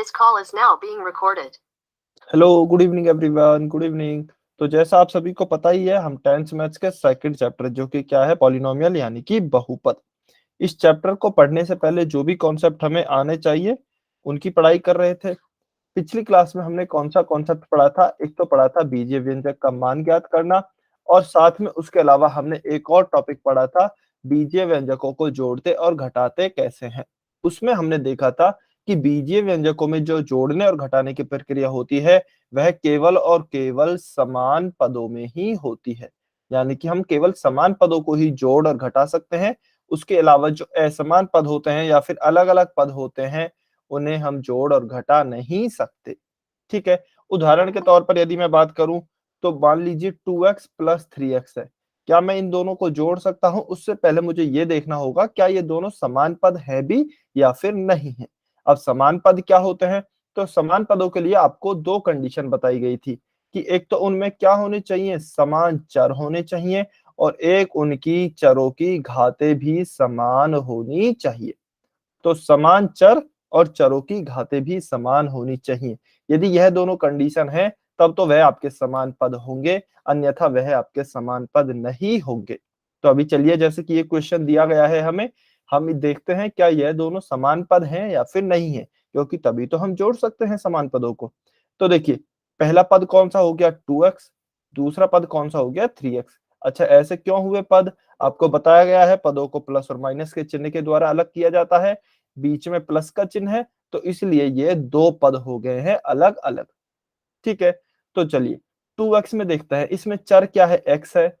This call is now being recorded. Hello, good evening everyone, good evening. तो जैसा आप सभी को पता ही है, हम 10th मैथ्स के सेकंड चैप्टर जो कि क्या है, पॉलिनोमियल यानी कि बहुपद, इस चैप्टर को पढ़ने से पहले जो भी कॉन्सेप्ट हमें आने चाहिए उनकी पढ़ाई कर रहे थे। पिछली क्लास में हमने कौन सा कॉन्सेप्ट पढ़ा था? एक तो पढ़ा था बीजीय व्यंजक का मान ज्ञात करना, और साथ में उसके अलावा हमने एक और टॉपिक पढ़ा था, बीजीय व्यंजकों को जोड़ते और घटाते कैसे हैं। उसमें हमने देखा था कि बीजीय व्यंजकों में जो जोड़ने और घटाने की प्रक्रिया होती है वह केवल और केवल समान पदों में ही होती है, यानी कि हम केवल समान पदों को ही जोड़ और घटा सकते हैं। उसके अलावा जो असमान पद होते हैं या फिर अलग अलग पद होते हैं उन्हें हम जोड़ और घटा नहीं सकते। ठीक है, उदाहरण के तौर पर यदि मैं बात करूं तो मान लीजिए 2x प्लस 3x है। क्या मैं इन दोनों को जोड़ सकता हूं? उससे पहले मुझे ये देखना होगा क्या ये दोनों समान पद है भी या फिर नहीं है। अब समान पद क्या होते हैं? तो समान पदों के लिए आपको दो कंडीशन बताई गई थी कि एक तो उनमें क्या होने चाहिए, समान चर होने चाहिए, और एक उनकी चरों की घातें भी समान होनी चाहिए। तो समान चर और चरों की घातें भी समान होनी चाहिए। यदि यह दोनों कंडीशन है तब तो वह आपके समान पद होंगे, अन्यथा वह आपके समान पद नहीं होंगे। तो अभी चलिए, जैसे कि ये क्वेश्चन दिया गया है हमें, हम देखते हैं क्या यह दोनों समान पद हैं या फिर नहीं है, क्योंकि तभी तो हम जोड़ सकते हैं समान पदों को। तो देखिए, पहला पद कौन सा हो गया? 2x। दूसरा पद कौन सा हो गया? 3x। अच्छा, ऐसे क्यों हुए पद? आपको बताया गया है पदों को प्लस और माइनस के चिन्ह के द्वारा अलग किया जाता है, बीच में प्लस का चिन्ह है, तो इसलिए ये दो पद हो गए हैं अलग अलग। ठीक है, तो चलिए 2x में देखते हैं, इसमें चर क्या है? x है।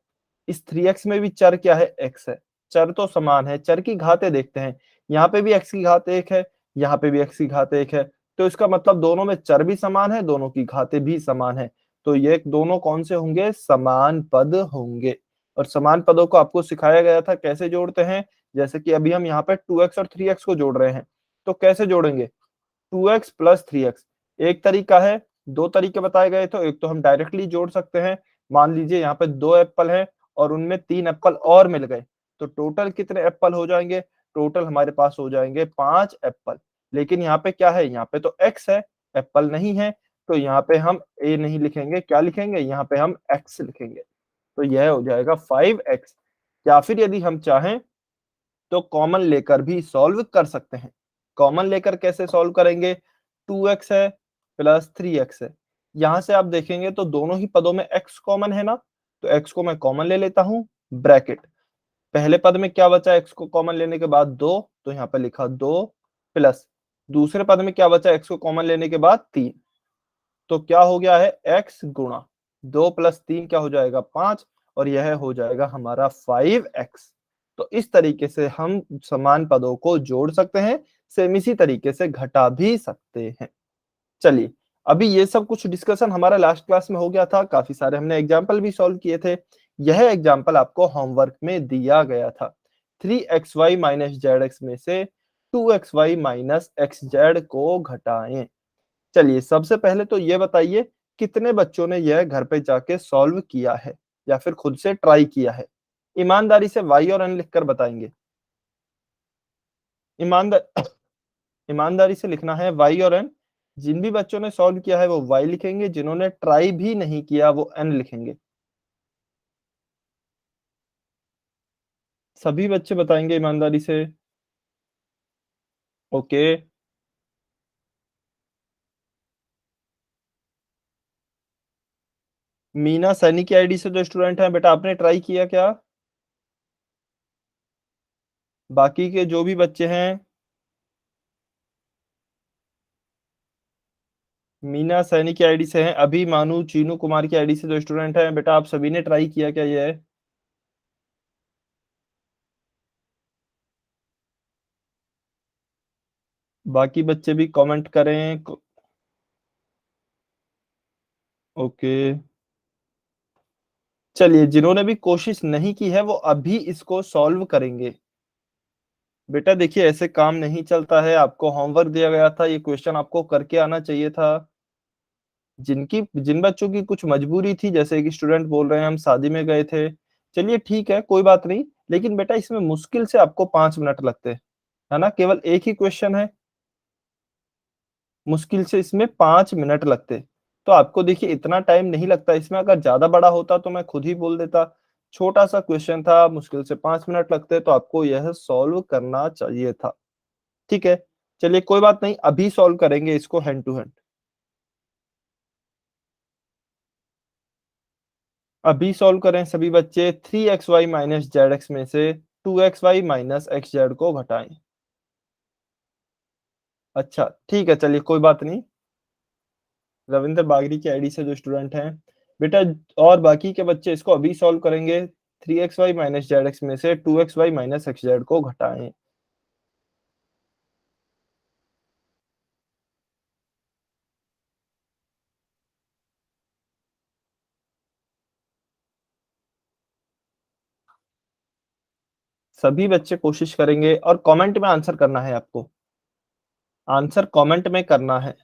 इस 3x में भी चर क्या है? x है। चर तो समान है, चर की घातें देखते हैं। यहाँ पे भी x की घात 1 है, यहाँ पे भी x की घात 1 है, तो इसका मतलब दोनों में चर भी समान है, दोनों की घातें भी समान है। तो ये दोनों कौन से होंगे? समान पद होंगे। और समान पदों को आपको सिखाया गया था कैसे जोड़ते हैं। जैसे कि अभी हम यहाँ पे 2x और 3x को जोड़ रहे हैं, तो कैसे जोड़ेंगे? 2x प्लस 3x एक तरीका है, दो तरीके बताए गए। तो एक तो हम डायरेक्टली जोड़ सकते हैं। मान लीजिए यहाँ पे 2 एप्पल हैं और उनमें 3 एप्पल और मिल गए, तो टोटल कितने एप्पल हो जाएंगे? टोटल हमारे पास हो जाएंगे 5 एप्पल। लेकिन यहाँ पे क्या है? यहाँ पे तो x है, एप्पल नहीं है, तो यहाँ पे हम a नहीं लिखेंगे, क्या लिखेंगे? यहाँ पे हम x लिखेंगे। तो यह हो जाएगा 5x। या फिर यदि हम चाहें तो कॉमन लेकर भी सॉल्व कर सकते हैं। कॉमन लेकर कैसे सॉल्व करेंगे? 2x है प्लस 3x है। यहां से आप देखेंगे तो दोनों ही पदों में x कॉमन है ना, तो x को मैं कॉमन ले लेता हूं, ब्रैकेट। पहले पद में क्या बचा? x को कॉमन लेने के बाद 2, तो यहाँ पे लिखा 2 प्लस दूसरे पद में क्या बचा? x को कॉमन लेने के बाद 3, तो क्या हो गया है? x गुणा 2 प्लस 3 क्या हो जाएगा? 5, और यह हो जाएगा हमारा 5x। तो इस तरीके से हम समान पदों को जोड़ सकते हैं, सेम इसी तरीके से घटा भी सकते हैं। चलिए, अभी ये सब कुछ डिस्कशन हमारा लास्ट क्लास में हो गया था, काफी सारे हमने एग्जाम्पल भी सॉल्व किए थे। यह एग्जाम्पल आपको होमवर्क में दिया गया था। 3xy माइनस जेड में से 2xy माइनस एक्स जेड को घटाएं। चलिए, सबसे पहले तो ये बताइए कितने बच्चों ने यह घर पे जाके सॉल्व किया है या फिर खुद से ट्राई किया है? ईमानदारी से y और n लिखकर बताएंगे। ईमानदार ईमानदारी से लिखना है y और n। जिन भी बच्चों ने सॉल्व किया है वो y लिखेंगे, जिन्होंने ट्राई भी नहीं किया वो n लिखेंगे। सभी बच्चे बताएंगे ईमानदारी से। ओके, मीना सैनी की आईडी से जो स्टूडेंट हैं, बेटा आपने ट्राई किया क्या? बाकी के जो भी बच्चे हैं, मीना सैनी की आईडी से हैं, अभी मानू चीनू कुमार की आईडी से जो स्टूडेंट हैं, बेटा आप सभी ने ट्राई किया क्या ये? बाकी बच्चे भी कमेंट करें। ओके, चलिए, जिन्होंने भी कोशिश नहीं की है वो अभी इसको सॉल्व करेंगे। बेटा देखिए, ऐसे काम नहीं चलता है। आपको होमवर्क दिया गया था, ये क्वेश्चन आपको करके आना चाहिए था। जिन बच्चों की कुछ मजबूरी थी, जैसे एक स्टूडेंट बोल रहे हैं हम शादी में गए थे, चलिए ठीक है, कोई बात नहीं, लेकिन बेटा इसमें मुश्किल से आपको 5 मिनट लगते हैं, है ना? केवल एक ही क्वेश्चन है। मुश्किल से इसमें 5 मिनट लगते। तो आपको देखिए इतना टाइम नहीं लगता इसमें, अगर ज़्यादा बड़ा होता तो मैं खुद ही बोल देता। छोटा-सा क्वेश्चन था, मुश्किल से 5 मिनट लगते तो आपको यह सॉल्व करना चाहिए था। ठीक है? चलिए कोई बात नहीं, अभी सॉल्व करेंगे इसको हैंड टू हैंड। अभी सॉल्व करें सभी बच्चे। 3xy माइनस जेड में से 2xy माइनस xz को घटाएँ। अच्छा, ठीक है, चलिए कोई बात नहीं। रविंद्र बागरी की आईडी से जो स्टूडेंट हैं, बेटा और बाकी के बच्चे इसको अभी सॉल्व करेंगे। 3xy माइनस जेड में से 2xy माइनस xz को घटाएँ। सभी बच्चे कोशिश करेंगे और कमेंट में आंसर करना है आपको। आंसर कमेंट में करना है।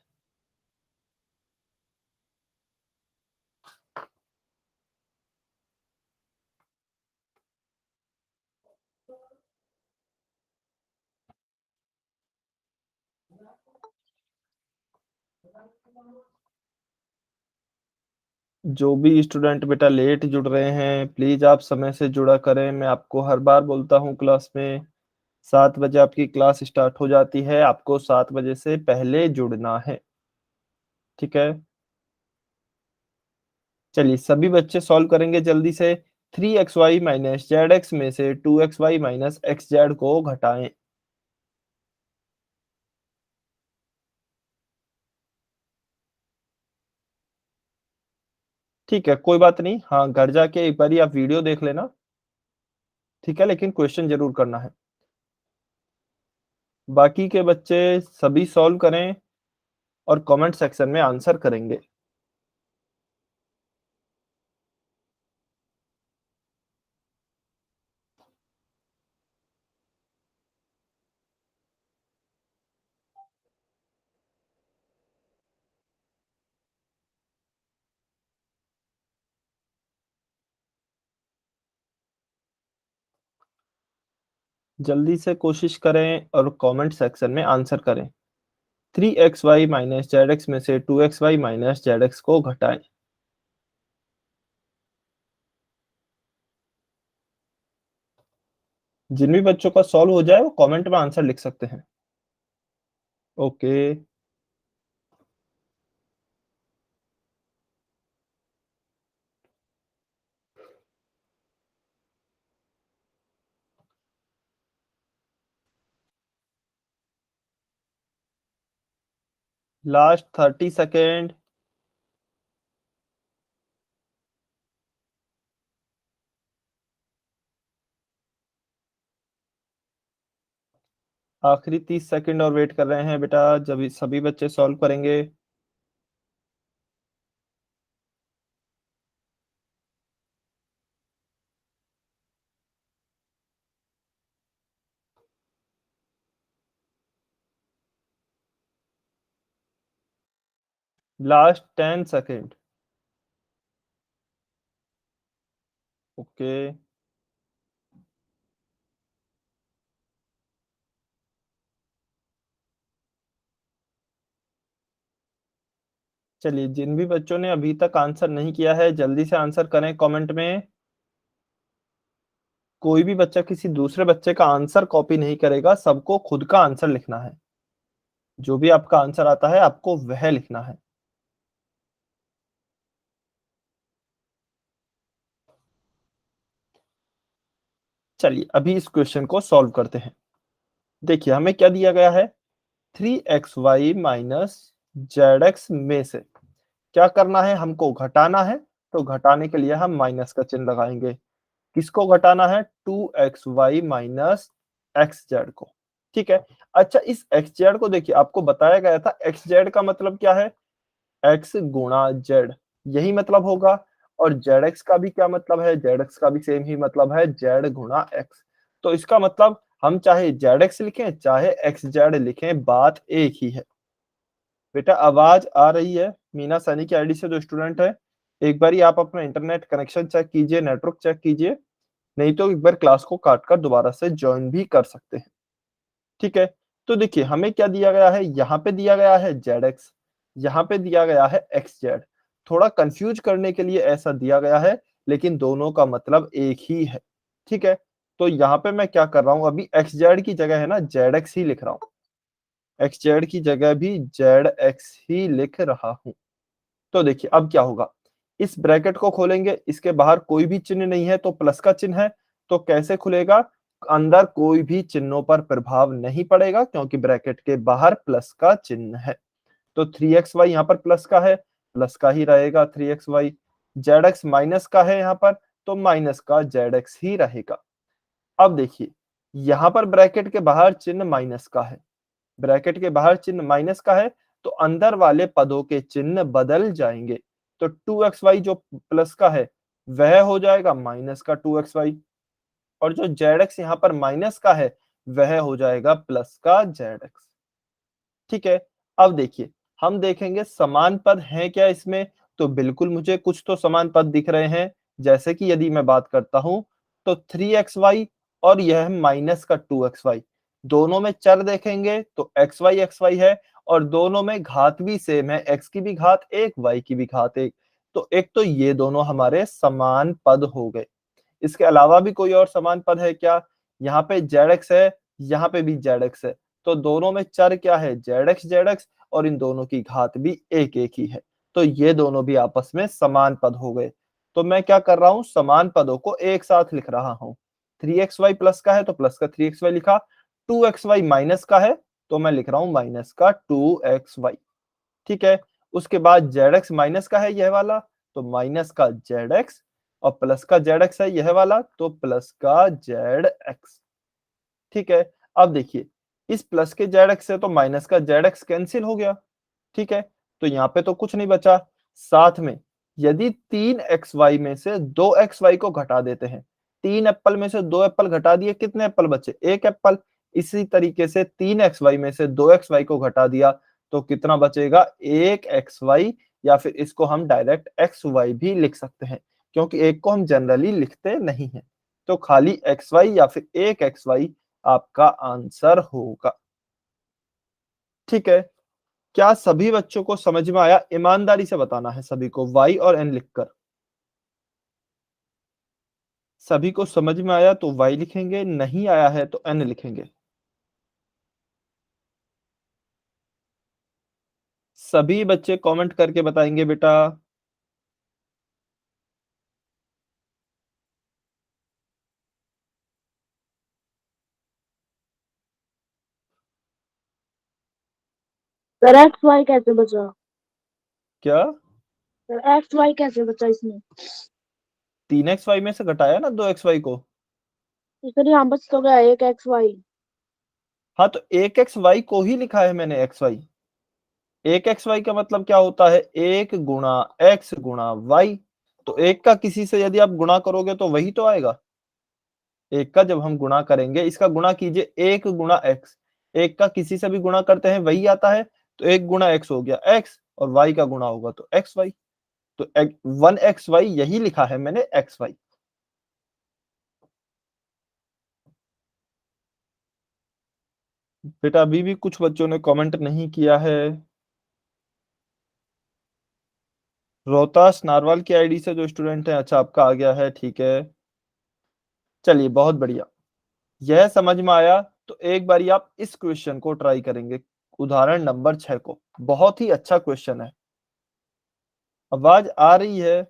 जो भी स्टूडेंट बेटा लेट जुड़ रहे हैं, प्लीज़ आप समय से जुड़ा करें। मैं आपको हर बार बोलता हूँ क्लास में 7 बजे आपकी क्लास स्टार्ट हो जाती है, आपको 7 बजे से पहले जुड़ना है। ठीक है? चलिए सभी बच्चे सॉल्व करेंगे जल्दी से। 3xy माइनस जेड में से 2xy माइनस xz को घटाएँ। ठीक है, कोई बात नहीं। हाँ, घर जाके एक बारी आप वीडियो देख लेना, ठीक है? लेकिन क्वेश्चन ज़रूर करना है। बाकी के बच्चे सभी सॉल्व करें और कमेंट सेक्शन में आंसर करेंगे। जल्दी से कोशिश करें और कमेंट सेक्शन में आंसर करें। 3xy माइनस जेड में से 2xy माइनस जेड को घटाएँ। जिन भी बच्चों का सॉल्व हो जाए वो कमेंट में आंसर लिख सकते हैं। ओके। Last 30 second. आखिरी 30 सेकंड और वेट कर रहे हैं बेटा, जब सभी बच्चे सॉल्व करेंगे। Last 10 second. ओके। चलिए जिन भी बच्चों ने अभी तक आंसर नहीं किया है जल्दी से आंसर करें कमेंट में। कोई भी बच्चा किसी दूसरे बच्चे का आंसर कॉपी नहीं करेगा, सबको खुद का आंसर लिखना है। जो भी आपका आंसर आता है आपको वह लिखना है। चलिए अभी इस क्वेश्चन को सॉल्व करते हैं। देखिए हमें क्या दिया गया है, 3xy माइनस जेड में से क्या करना है, हमको घटाना है। तो घटाने के लिए हम माइनस का चिन्ह लगाएंगे। किसको घटाना है, 2xy माइनस xz को। ठीक है? अच्छा इस xz को देखिए आपको बताया गया था xz का मतलब क्या है, x गुणा z, यही मतलब होगा। और zx का भी क्या मतलब है, zx का भी सेम ही मतलब है, z गुणा x। तो इसका मतलब हम चाहे zx लिखें चाहे xz लिखें, बात एक ही है। बेटा आवाज आ रही है मीना सैनी की आईडी से जो स्टूडेंट है, एक बारी आप अपना इंटरनेट कनेक्शन चेक कीजिए, नेटवर्क चेक कीजिए, नहीं तो एक बार क्लास को काट कर दोबारा से ज्वाइन भी कर सकते हैं। ठीक है? तो देखिए हमें क्या दिया गया है, यहाँ पे दिया गया है जेड एक्स, यहाँ पे दिया गया है एक्स जेड। थोड़ा कंफ्यूज करने के लिए ऐसा दिया गया है, लेकिन दोनों का मतलब एक ही है। ठीक है, तो यहाँ पे मैं क्या कर रहा हूँ, अभी एक्स जेड की जगह है ना जेड एक्स ही लिख रहा हूँ, एक्स जेड की जगह भी जेड एक्स ही लिख रहा हूँ। तो देखिए अब क्या होगा, इस ब्रैकेट को खोलेंगे, इसके बाहर कोई भी चिन्ह नहीं है तो प्लस का चिन्ह है, तो कैसे खुलेगा, अंदर कोई भी चिन्हों पर प्रभाव नहीं पड़ेगा क्योंकि ब्रैकेट के बाहर प्लस का चिन्ह है। तो 3xy यहाँ पर प्लस का है, प्लस का ही रहेगा 3xy। जेड एक्स माइनस का है यहाँ पर, तो माइनस का जेड एक्स ही रहेगा। अब देखिए यहाँ पर ब्रैकेट के बाहर चिन्ह माइनस का है, ब्रैकेट के बाहर चिन्ह माइनस का है, तो अंदर वाले पदों के चिन्ह बदल जाएंगे। तो 2xy जो प्लस का है वह हो जाएगा माइनस का 2xy, और जो जेड एक्स यहाँ पर माइनस का है वह हो जाएगा प्लस का जेड एक्स। ठीक है, अब देखिए हम देखेंगे समान पद हैं क्या इसमें, तो बिल्कुल मुझे कुछ तो समान पद दिख रहे हैं। जैसे कि यदि मैं बात करता हूं तो 3xy और यह माइनस का 2xy, दोनों में चर देखेंगे तो xy है, और दोनों में घात भी सेम है, x की भी घात एक, y की भी घात एक। तो एक तो ये दोनों हमारे समान पद हो गए। इसके अलावा भी कोई और समान पद है क्या, यहाँ पे जेड एक्स है, यहाँ पे भी जेड एक्स है, तो दोनों में चर क्या है, जेड एक्स, और इन दोनों की घात भी एक एक ही है, तो ये दोनों भी आपस में समान पद हो गए। तो मैं क्या कर रहा हूं, समान पदों को एक साथ लिख रहा हूं। 3xy प्लस का है तो प्लस का 3xy लिखा, 2xy माइनस का है तो मैं लिख रहा हूं माइनस का 2xy। ठीक है, उसके बाद जेड एक्स माइनस का है यह वाला, तो माइनस का जेड एक्स, और प्लस का जेड एक्स है यह वाला, तो प्लस का जेड एक्स। ठीक है, अब देखिए इस प्लस के जेड एक्स से तो माइनस का जेड एक्स कैंसिल हो गया। ठीक है, तो यहाँ पे तो कुछ नहीं बचा। साथ में यदि 3xy में से 2xy को घटा देते हैं, 3 एप्पल में से 2 एप्पल घटा दिए, कितने एप्पल बचे, 1 एप्पल। इसी तरीके से 3xy में से 2xy को घटा दिया तो कितना बचेगा, 1xy, या फिर इसको हम डायरेक्ट xy भी लिख सकते हैं क्योंकि एक को हम जनरली लिखते नहीं हैं। तो खाली xy या फिर 1xy आपका आंसर होगा। ठीक है, क्या सभी बच्चों को समझ में आया, ईमानदारी से बताना है सभी को, वाई और एन लिखकर। सभी को समझ में आया तो वाई लिखेंगे, नहीं आया है तो एन लिखेंगे। सभी बच्चे कमेंट करके बताएंगे बेटा। सर एक्स वाई कैसे बचा? क्या, सर एक्स वाई कैसे बचा इसमें? 3xy में से घटाया ना 2xy को। तो सर यहाँ बच तो गया एक एक्स वाई। हाँ तो 1xy को ही लिखा है मैंने xy। 1xy का मतलब क्या होता है, 1 गुणा x गुणा y। तो एक का किसी से यदि आप गुणा करोगे तो वही तो आएगा। एक का जब हम गुणा करेंगे, इसका गुणा कीजिए 1 गुणा x, एक का किसी से भी गुणा करते हैं वही आता है, तो 1 गुणा x हो गया x, और y का गुणा होगा तो xy। तो 1xy यही लिखा है मैंने xy। बेटा अभी भी कुछ बच्चों ने कमेंट नहीं किया है। रोहतास नारवाल की आईडी से जो स्टूडेंट है, अच्छा आपका आ गया है, ठीक है, चलिए बहुत बढ़िया। यह समझ में आया तो एक बारी आप इस क्वेश्चन को ट्राई करेंगे, उदाहरण नंबर 6 को। बहुत ही अच्छा क्वेश्चन है। आवाज आ रही है,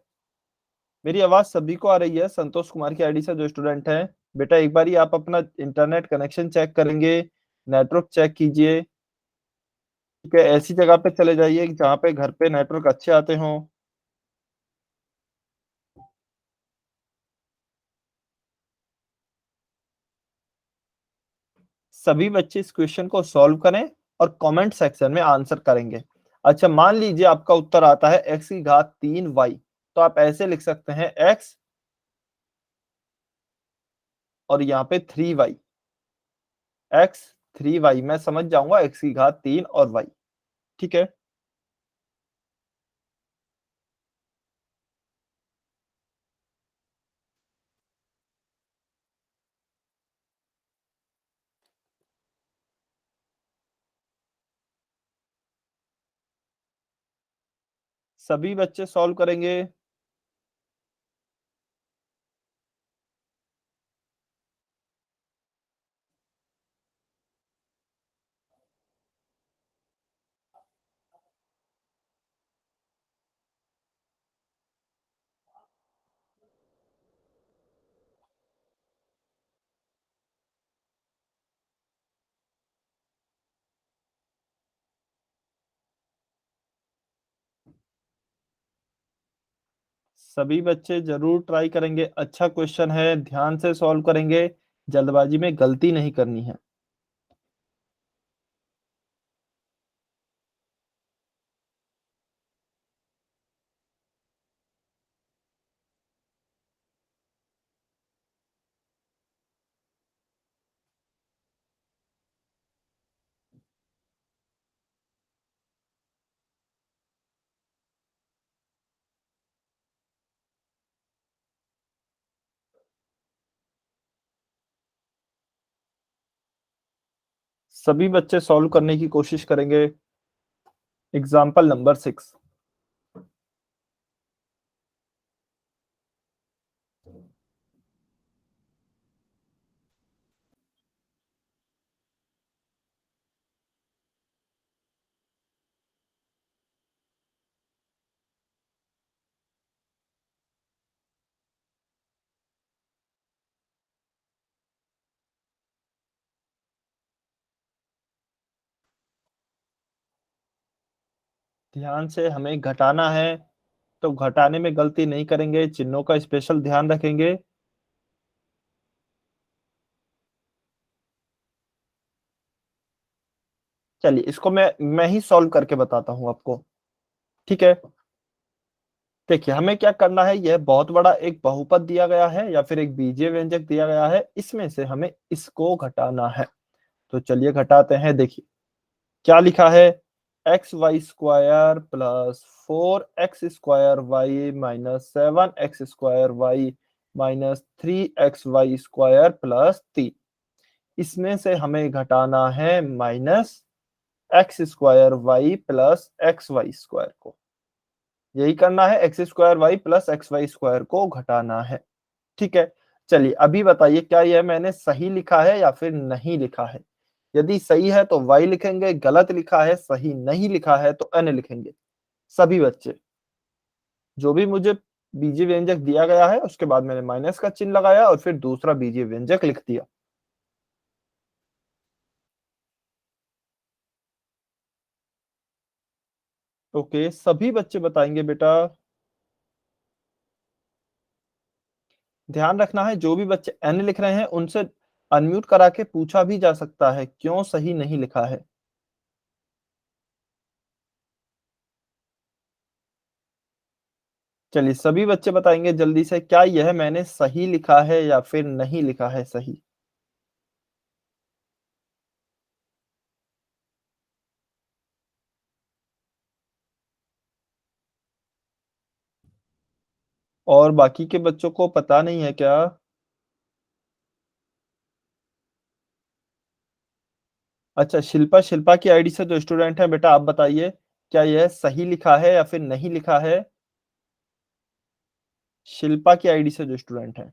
मेरी आवाज सभी को आ रही है, संतोष कुमार की आईडी से जो स्टूडेंट हैं। बेटा एक बारी आप अपना इंटरनेट कनेक्शन चेक करेंगे, नेटवर्क चेक कीजिए। ठीक है, ऐसी जगह पे चले जाइए जहाँ पे घर पे नेटवर्क अच्छे आते हों। सभी बच्चे इस क्वेश्चन को सॉल्व करें और कमेंट सेक्शन में आंसर करेंगे। अच्छा मान लीजिए आपका उत्तर आता है x की घात 3y, तो आप ऐसे लिख सकते हैं x और यहाँ पे 3y, x 3y, मैं समझ जाऊंगा x की घात 3 और y। ठीक है, सभी बच्चे सॉल्व करेंगे। सभी बच्चे जरूर ट्राई करेंगे। अच्छा क्वेश्चन है, ध्यान से सॉल्व करेंगे, जल्दबाजी में गलती नहीं करनी है। सभी बच्चे सॉल्व करने की कोशिश करेंगे। Example number 6। ध्यान से हमें घटाना है, तो घटाने में गलती नहीं करेंगे, चिन्हों का स्पेशल ध्यान रखेंगे। चलिए इसको मैं ही सॉल्व करके बताता हूं आपको, ठीक है। देखिए हमें क्या करना है, यह बहुत बड़ा एक बहुपद दिया गया है या फिर एक बीजीय व्यंजक दिया गया है, इसमें से हमें इसको घटाना है। तो चलिए घटाते हैं। देखिए क्या लिखा है, X Y square plus 4x² minus 7x² minus 3xy² plus 3। इसमें से हमें घटाना है -x² y प्लस xy² को। यही करना है, x² y प्लस xy² को घटाना है, ठीक है। चलिए अभी बताइए, क्या यह मैंने सही लिखा है या फिर नहीं लिखा है। यदि सही है तो y लिखेंगे, गलत लिखा है, सही नहीं लिखा है तो n लिखेंगे। सभी बच्चे, जो भी मुझे बीजीय व्यंजक दिया गया है उसके बाद मैंने माइनस का चिन्ह लगाया और फिर दूसरा बीजीय व्यंजक लिख दिया। ओके, सभी बच्चे बताएंगे बेटा। ध्यान रखना है, जो भी बच्चे n लिख रहे हैं उनसे अनम्यूट करा के पूछा भी जा सकता है क्यों सही नहीं लिखा है। चलिए सभी बच्चे बताएंगे जल्दी से, क्या यह मैंने सही लिखा है या फिर नहीं लिखा है सही। और बाकी के बच्चों को पता नहीं है क्या। अच्छा, शिल्पा, शिल्पा की आईडी से जो स्टूडेंट है बेटा, आप बताइए क्या यह सही लिखा है या फिर नहीं लिखा है। शिल्पा की आईडी से जो स्टूडेंट है।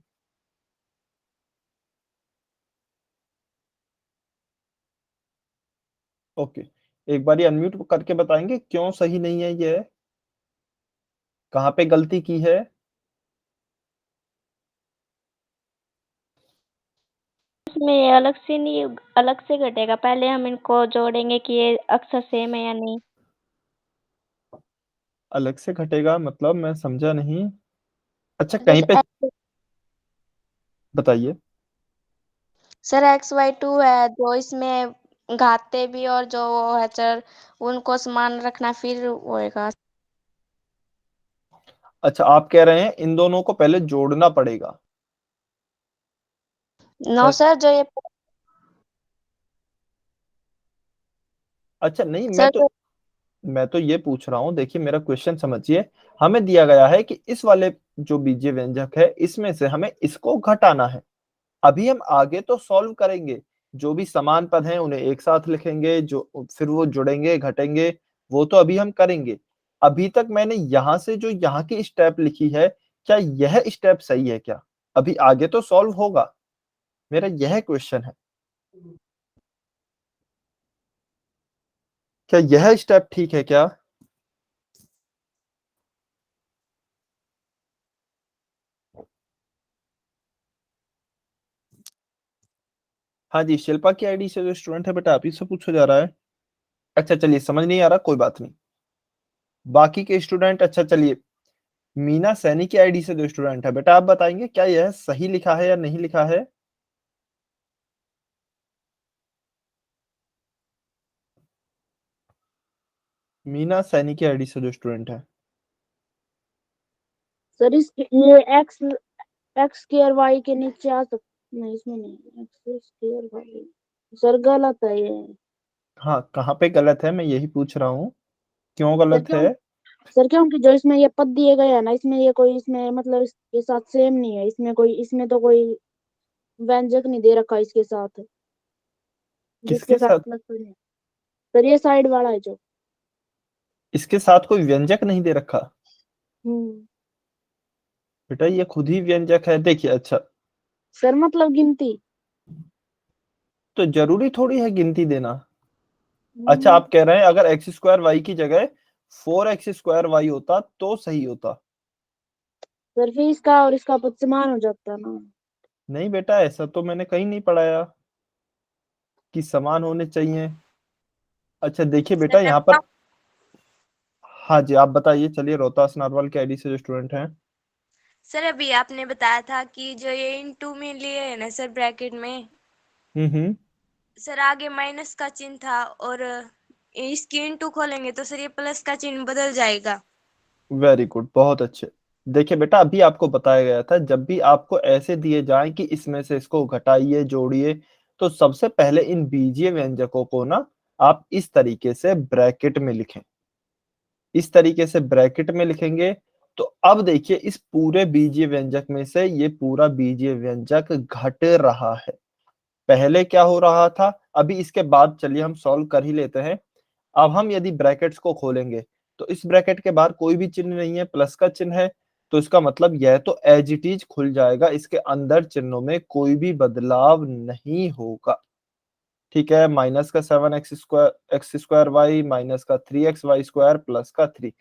ओके, एक बार अनम्यूट करके बताएंगे क्यों सही नहीं है, ये कहाँ पे गलती की है। इसमें ये अलग से नहीं, अलग से घटेगा। पहले हम इनको जोड़ेंगे कि ये अक्षर सेम है या नहीं। अलग से घटेगा मतलब मैं समझा नहीं। अच्छा कहीं जैसे पे बताइए। सर x/2 है, जो इसमें घाते भी और जो वो है चर, उनको समान रखना फिर होएगा। अच्छा आप कह रहे हैं इन दोनों को पहले जोड़ना पड़ेगा। नो सर, जो ये अच्छा नहीं, सर जो मैं तो ये पूछ रहा हूँ, देखिए मेरा क्वेश्चन समझिए। हमें दिया गया है कि इस वाले जो बीजीय व्यंजक है इसमें से हमें इसको घटाना है। अभी हम आगे तो सॉल्व करेंगे, जो भी समान पद हैं उन्हें एक साथ लिखेंगे, जो फिर वो जुड़ेंगे घटेंगे, वो तो अभी हम करेंगे। अभी तक मैंने यहां से जो यहाँ की स्टेप लिखी है, क्या यह स्टेप सही है क्या? अभी आगे तो सॉल्व होगा, मेरा यह क्वेश्चन है। क्या यह स्टेप ठीक है क्या? हाँ जी, शिल्पा की आईडी से जो स्टूडेंट है बेटा, आप ही से पूछा जा रहा है। अच्छा चलिए, समझ नहीं आ रहा, कोई बात नहीं। बाकी के स्टूडेंट, अच्छा चलिए, मीना सैनी की आईडी से जो स्टूडेंट है बेटा, आप बताएंगे क्या यह सही लिखा है या नहीं लिखा है? मीना सैनी की आईडी से जो स्टूडेंट है। सर इस ये एक्स स्क्वायर वाई के नीचे आ सकता नहीं, इसमें नहीं, एक्स स्क्वायर वाई सर गलत है ये। हाँ, कहाँ पे गलत है, मैं यही पूछ रहा हूँ, क्यों सर गलत क्यों है? सर क्योंकि जो इसमें ये पद दिए गए हैं ना, इसमें ये कोई इसमें मतलब इसके साथ सेम नहीं है, इसमें कोई इसमें तो कोई व्यंजक नहीं दे रखा इसके साथ, जिसके किसके साथ साथ? प्लस है। सर ये साइड वाला है जो। इसके साथ कोई व्यंजक नहीं दे रखा? हम्म। बेटा ये खुद ही व्यंजक है, देखिए। अच्छा, सर मतलब गिनती। तो जरूरी थोड़ी है गिनती देना। अच्छा, हम्म, आप कह रहे हैं अगर एक्स स्क्वायर वाई की जगह 4x² वाई होता तो सही होता? सर फिर इसका और इसका पद समान हो जाता ना। नहीं बेटा, ऐसा तो मैंने कहीं नहीं पढ़ाया कि समान होने चाहिए। अच्छा देखिए बेटा, यहाँ पर, हाँ जी आप बताइए। चलिए, रोहतास नारवाल के आईडी से जो स्टूडेंट हैं। सर अभी आपने बताया था कि जो ये इनटू में लिए है ना सर ब्रैकेट में, हम्म। सर आगे माइनस का चिन्ह था और इसकी इनटू खोलेंगे तो सर ये प्लस का चिन्ह बदल जाएगा। वेरी गुड, बहुत अच्छे। देखिए बेटा, अभी आपको बताया गया था, जब भी आपको ऐसे दिए जाएं कि इसमें से इसको घटाइए जोड़िए, तो सबसे पहले इन बीजीय व्यंजकों को ना आप इस तरीके से ब्रैकेट में लिखें। इस तरीके से ब्रैकेट में लिखेंगे तो अब देखिए, इस पूरे बीजीय व्यंजक में से ये पूरा बीजीय व्यंजक घट रहा है। पहले क्या हो रहा था, अभी इसके बाद चलिए हम सॉल्व कर ही लेते हैं। अब हम यदि ब्रैकेट्स को खोलेंगे तो इस ब्रैकेट के बाहर कोई भी चिन्ह नहीं है, प्लस का चिन्ह है, तो इसका मतलब यह तो एज इट इज खुल जाएगा, इसके अंदर चिन्हों में कोई भी बदलाव नहीं होगा। ठीक है, माइनस का 7x² माइनस का 3xy² प्लस का 3,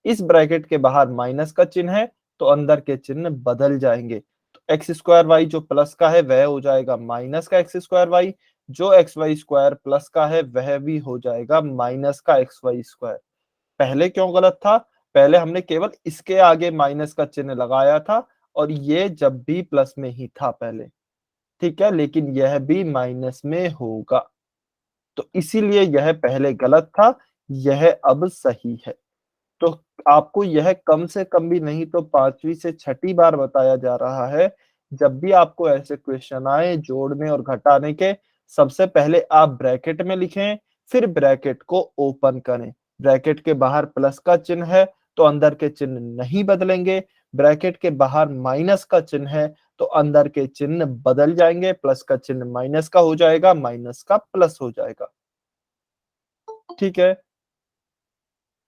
इस ब्रैकेट के बाहर माइनस का चिन्ह है तो अंदर के चिन्ह बदल जाएंगे। तो x² जो प्लस का है वह हो जाएगा माइनस का x², जो xy² प्लस का है वह भी हो जाएगा माइनस का xy²। पहले क्यों गलत था? पहले हमने केवल इसके आगे माइनस का चिन्ह लगाया था और ये जब भी प्लस में ही था पहले, ठीक है, लेकिन यह भी माइनस में होगा, तो इसीलिए यह पहले गलत था, यह अब सही है। तो आपको यह कम से कम भी नहीं तो 5वीं से 6ठी बार बताया जा रहा है, जब भी आपको ऐसे क्वेश्चन आए जोड़ने और घटाने के, सबसे पहले आप ब्रैकेट में लिखें, फिर ब्रैकेट को ओपन करें। ब्रैकेट के बाहर प्लस का चिन्ह है तो अंदर के चिन्ह नहीं बदलेंगे, ब्रैकेट के बाहर माइनस का चिन्ह है तो अंदर के चिन्ह बदल जाएंगे, प्लस का चिन्ह माइनस का हो जाएगा, माइनस का प्लस हो जाएगा। ठीक है,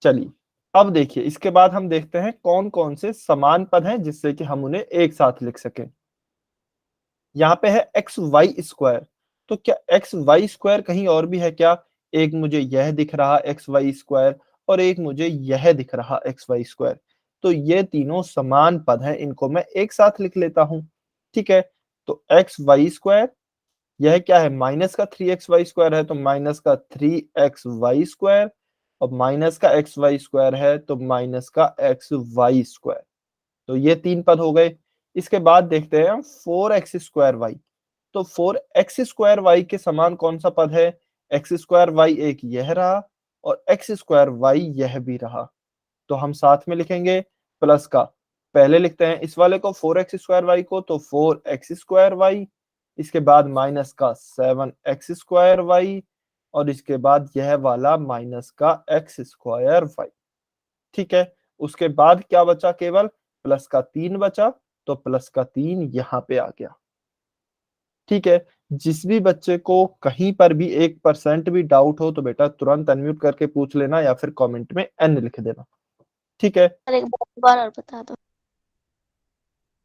चलिए अब देखिए, इसके बाद हम देखते हैं कौन कौन से समान पद हैं जिससे कि हम उन्हें एक साथ लिख सकें। यहाँ पे है xy², तो क्या xy² कहीं और भी है क्या? एक मुझे यह दिख रहा xy² और एक मुझे यह दिख रहा xy², तो ये तीनों समान पद हैं, इनको मैं एक साथ लिख लेता हूं। ठीक है, तो xy², यह क्या है, माइनस का 3xy² है तो माइनस का 3xy², और माइनस का xy² है तो माइनस का xy², तो ये तीन पद हो गए। इसके बाद देखते हैं हम 4x²y, तो 4x² के समान कौन सा पद है? x² एक यह रहा और x² यह भी रहा, तो हम साथ में लिखेंगे प्लस का, पहले लिखते हैं इस वाले को 4x² को, तो 4x², इसके बाद माइनस का 7x², और इसके बाद यह वाला माइनस का x²। ठीक है, उसके बाद क्या बचा? केवल प्लस का 3 बचा, तो प्लस का 3 यहाँ पे आ गया। ठीक है, जिस भी बच्चे को कहीं पर भी 1% भी डाउट हो तो बेटा तुरंत अनम्यूट करके पूछ लेना या फिर कमेंट में n लिख देना। ठीक है, सर एक बार और बता दो।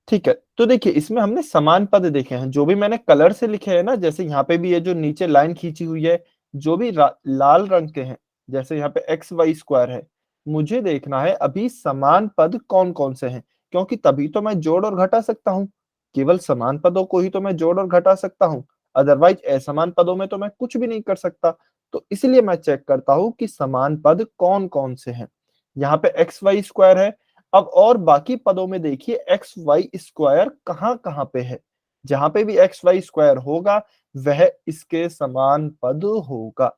ठीक है। तो देखिए इसमें हमने समान पद देखे हैं, जो भी मैंने कलर से लिखे हैं ना, जैसे यहाँ पे भी ये जो नीचे लाइन खींची हुई है, जो भी लाल रंग के हैं, जैसे यहाँ पे एक्स वाई स्क्वायर है, मुझे देखना है अभी समान पद कौन कौन से हैं, क्योंकि तभी तो मैं जोड़ और घटा सकता हूँ। केवल समान पदों को ही तो मैं जोड़ और घटा सकता हूँ, अदरवाइज असमान पदों में तो मैं कुछ भी नहीं कर सकता। तो इसलिए मैं चेक करता हूँ कि समान पद कौन कौन से हैं। यहाँ पे एक्स वाई स्क्वायर है। अब और बाकी पदों में देखिए एक्स वाई स्क्वायर कहाँ कहाँ पे है। जहां पे भी एक्स वाई स्क्वायर होगा वह इसके समान पद होगा।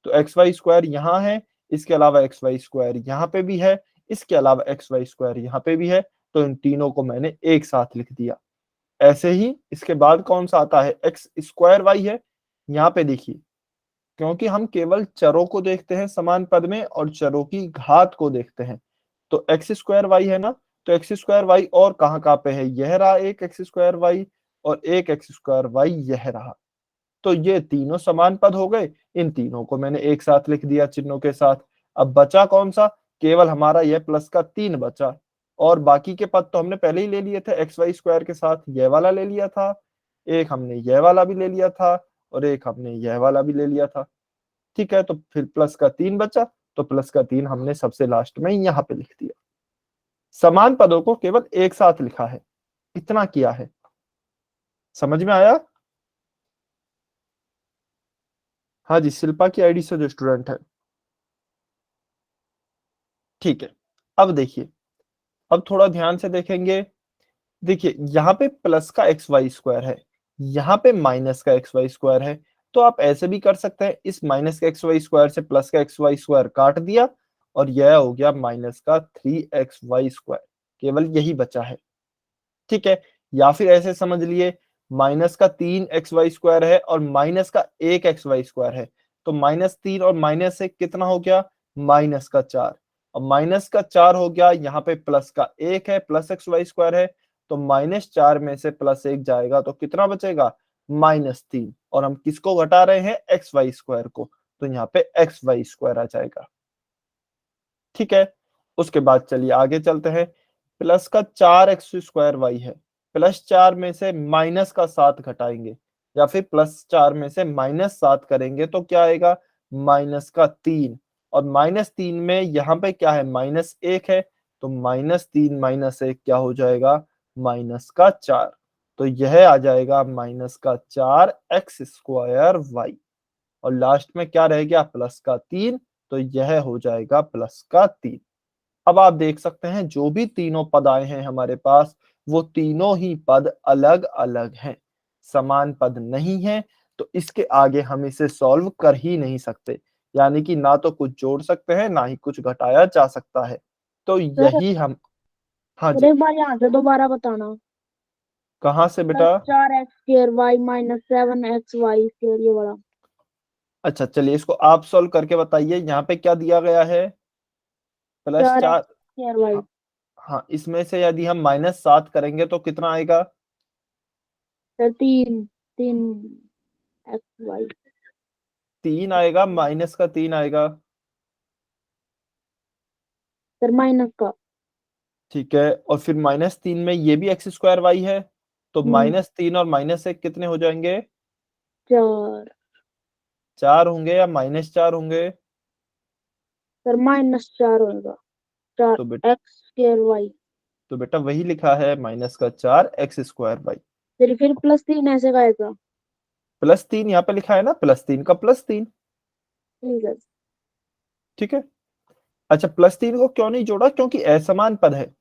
तो एक्स वाई स्क्वायर यहाँ है, इसके अलावा एक्स वाई स्क्वायर यहाँ पे भी है, इसके अलावा एक्स वाई स्क्वायर यहाँ पे भी है। तो इन तीनों को मैंने एक साथ लिख दिया। ऐसे ही इसके बाद कौन सा आता है, एक्स स्क्वायर वाई है। यहाँ पे देखिए, क्योंकि हम केवल चरों को देखते हैं समान पद में और चरों की घात को देखते हैं, तो एक्स स्क्वायर वाई है ना, तो एक्स स्क्वायर वाई और कहाँ कहाँ पे है, यह रहा एक एक्स स्क्वायर वाई और एक एक्स स्क्वायर वाई यह रहा। तो ये तीनों समान पद हो गए, इन तीनों को मैंने एक साथ लिख दिया चिन्हों के साथ। अब बचा कौन सा, केवल हमारा यह प्लस का 3 बचा, और बाकी के पद तो हमने पहले ही ले लिए थे एक्स वाई स्क्वायर के साथ, यह वाला ले लिया था, एक हमने यह वाला भी ले लिया था, और एक हमने यह वाला भी ले लिया था। ठीक है, तो फिर प्लस का 3 बचा, तो प्लस का 3 हमने सबसे लास्ट में यहाँ पे लिख दिया। समान पदों को केवल एक साथ लिखा है, इतना किया है। समझ में आया? हाँ जी, शिल्पा की आईडी से जो स्टूडेंट है। ठीक है, अब देखिए, अब थोड़ा ध्यान से देखेंगे। देखिए यहाँ पे प्लस का एक्स वाई स्क्वायर है, यहाँ पे माइनस का एक्स वाई स्क्वायर है। तो आप ऐसे भी कर सकते हैं, इस माइनस का एक्स वाई स्क्वायर से प्लस का एक्स वाई स्क्वायर काट दिया और यह हो गया माइनस का 3 एक्स वाई स्क्वायर, केवल यही बचा है। ठीक है, या फिर ऐसे समझ लिए, माइनस का 3 एक्स वाई स्क्वायर है और माइनस का 1 एक्स वाई स्क्वायर है, तो -3 और -1 कितना हो गया, -4। और -4 हो गया, यहाँ पे प्लस का 1 है, प्लस एक्स वाई स्क्वायर है, तो -4 में से +1 जाएगा तो कितना बचेगा, -3। और हम किसको घटा रहे हैं, एक्स वाई स्क्वायर को, तो यहाँ पे एक्स वाई स्क्वायर आ जाएगा। ठीक है, उसके बाद चलिए आगे चलते हैं। प्लस का 4 एक्स स्क्वायर वाई है, +4 में से माइनस का 7 घटाएंगे, या फिर +4 में से -7 करेंगे तो क्या आएगा, -3। और -3 में यहाँ पे क्या है, -1 है, तो -3 -1 क्या हो जाएगा, -4। तो यह आ जाएगा -4 एक्स स्क्वायर वाई। और लास्ट में क्या रह गया, +3, तो यह हो जाएगा +3। अब आप देख सकते हैं जो भी तीनों पद आए हैं हमारे पास, वो तीनों ही पद अलग अलग हैं, समान पद नहीं है। तो इसके आगे हम इसे सॉल्व कर ही नहीं सकते, यानी कि ना तो कुछ जोड़ सकते हैं ना ही कुछ घटाया जा सकता है। तो सर यही हम, हाँ सर जी, एक बार यहाँ से दोबारा बताना। कहाँ से बेटा? +4 x² y -7 x y² ये वाला। अच्छा चलिए इसको आप सॉल्व करके बताइए, यहाँ पे क्या दिया गया है, प्लस 4 चार x² y। हाँ, हाँ, इसमें से यदि हम -7 करेंगे तो कितना आएगा, सर 3 x y। 3 आएगा, -3 आएगा। सर माइनस का। ठीक है, और फिर -3 में ये भी एक्स स्क्वायर वाई है, तो हम्म, -3 और -1 कितने हो जाएंगे, 4। 4 होंगे या -4 होंगे? सर -4 होगा। चार तो x² y। तो बेटा वही लिखा है, -4 एक्स स्क्वायर वाई। फिर +3 ऐसे का आएगा। +3 यहाँ पे लिखा है ना, +3 का +3। ठीक है। ठीक है, अच्छा +3 को क्यों नहीं जोड़ा, क्योंकि असमान पद है,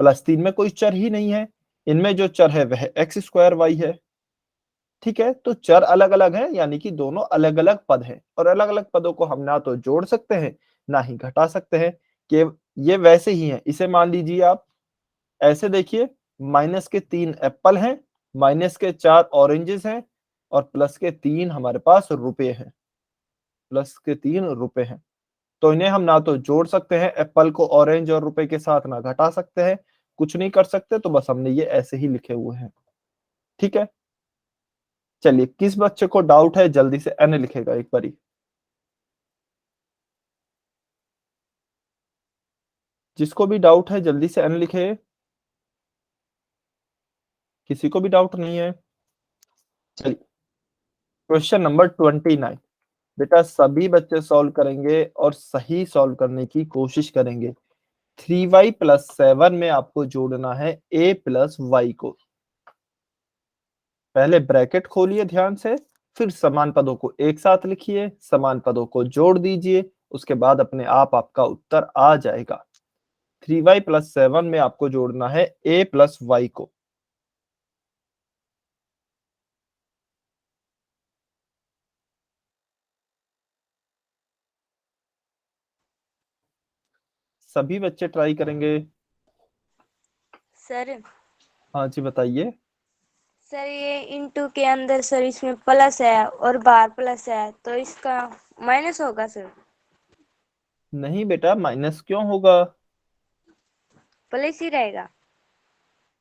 +3 में कोई चर ही नहीं है, इनमें जो चर है वह एक्स स्क्वायर वाई है। ठीक है, तो चर अलग अलग हैं, यानी कि दोनों अलग अलग पद हैं, और अलग अलग पदों को हम ना तो जोड़ सकते हैं ना ही घटा सकते हैं। कि ये वैसे ही है, इसे मान लीजिए आप ऐसे देखिए, -3 एप्पल हैं, -4 ऑरेंजेस हैं, और +3 हमारे पास रुपए हैं, +3 रुपए हैं। तो इन्हें हम ना तो जोड़ सकते हैं एप्पल को ऑरेंज और रुपए के साथ, ना घटा सकते हैं, कुछ नहीं कर सकते, तो बस हमने ये ऐसे ही लिखे हुए हैं। ठीक है, चलिए किस बच्चे को डाउट है जल्दी से एन लिखेगा एक बारी। जिसको भी डाउट है जल्दी से n लिखे। किसी को भी डाउट नहीं है? चलिए, क्वेश्चन नंबर 29 बेटा सभी बच्चे सॉल्व करेंगे और सही सॉल्व करने की कोशिश करेंगे। 3y प्लस 7 में आपको जोड़ना है a प्लस y को। पहले ब्रैकेट खोलिए ध्यान से, फिर समान पदों को एक साथ लिखिए, समान पदों को जोड़ दीजिए, उसके बाद अपने आप आपका उत्तर आ जाएगा। 3y प्लस 7 में आपको जोड़ना है a प्लस y को। सभी बच्चे ट्राई करेंगे। सर हाँ जी बताइए। सर ये इंटू के अंदर सर इसमें प्लस है और बाहर प्लस है तो इसका माइनस होगा सर। नहीं बेटा, माइनस क्यों होगा? प्लस ही रहेगा।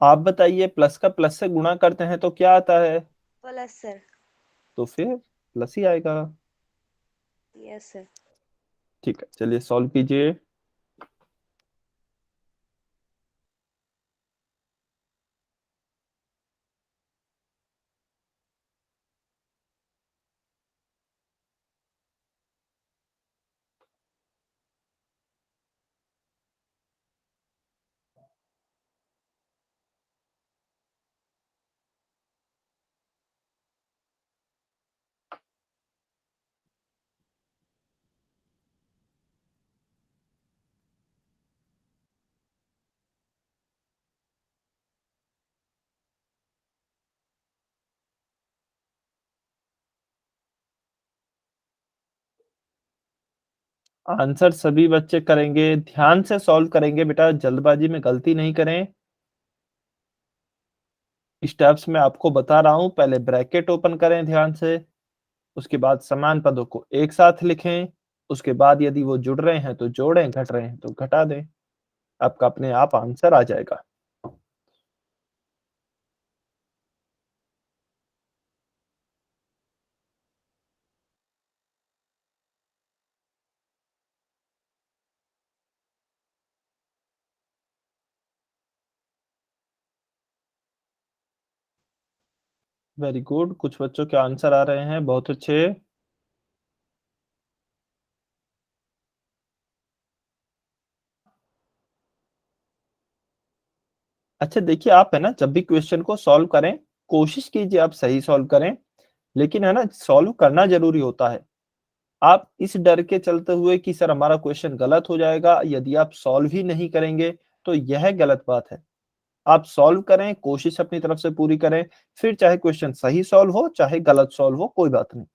आप बताइए, प्लस का प्लस से गुणा करते हैं तो क्या आता है? Plus sir. तो फिर प्लस ही आएगा। Yes sir. ठीक है, चलिए सॉल्व कीजिए। आंसर सभी बच्चे करेंगे, ध्यान से सॉल्व करेंगे बेटा, जल्दबाजी में गलती नहीं करें। स्टेप्स में आपको बता रहा हूं, पहले ब्रैकेट ओपन करें ध्यान से, उसके बाद समान पदों को एक साथ लिखें, उसके बाद यदि वो जुड़ रहे हैं तो जोड़ें, घट रहे हैं तो घटा दें, आपका अपने आप आंसर आ जाएगा। वेरी गुड, कुछ बच्चों के आंसर आ रहे हैं, बहुत अच्छे। अच्छा देखिए, आप है ना जब भी क्वेश्चन को सॉल्व करें, कोशिश कीजिए आप सही सॉल्व करें, लेकिन है ना सॉल्व करना जरूरी होता है। आप इस डर के चलते हुए कि सर हमारा क्वेश्चन गलत हो जाएगा यदि आप सॉल्व ही नहीं करेंगे, तो यह गलत बात है। आप सॉल्व करें, कोशिश अपनी तरफ से पूरी करें, फिर चाहे क्वेश्चन सही सॉल्व हो चाहे गलत सॉल्व हो, कोई बात नहीं।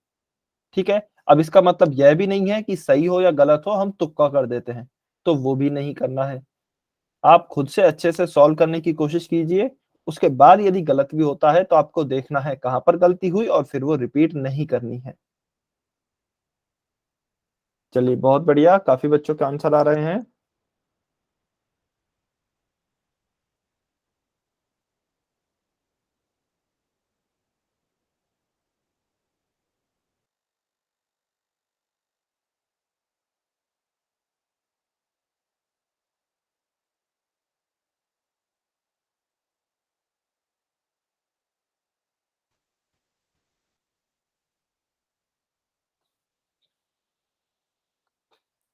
ठीक है, अब इसका मतलब यह भी नहीं है कि सही हो या गलत हो हम तुक्का कर देते हैं, तो वो भी नहीं करना है। आप खुद से अच्छे से सॉल्व करने की कोशिश कीजिए, उसके बाद यदि गलत भी होता है तो आपको देखना है कहां पर गलती हुई और फिर वो रिपीट नहीं करनी है। चलिए बहुत बढ़िया, काफी बच्चों के आंसर आ रहे हैं।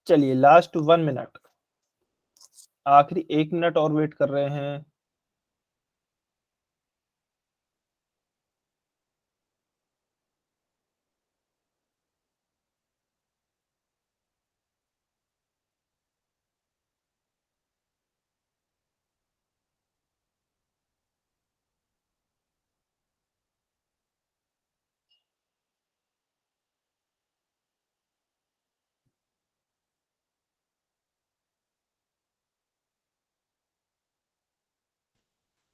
चलिए लास्ट 1 मिनट, आखिरी 1 मिनट और वेट कर रहे हैं।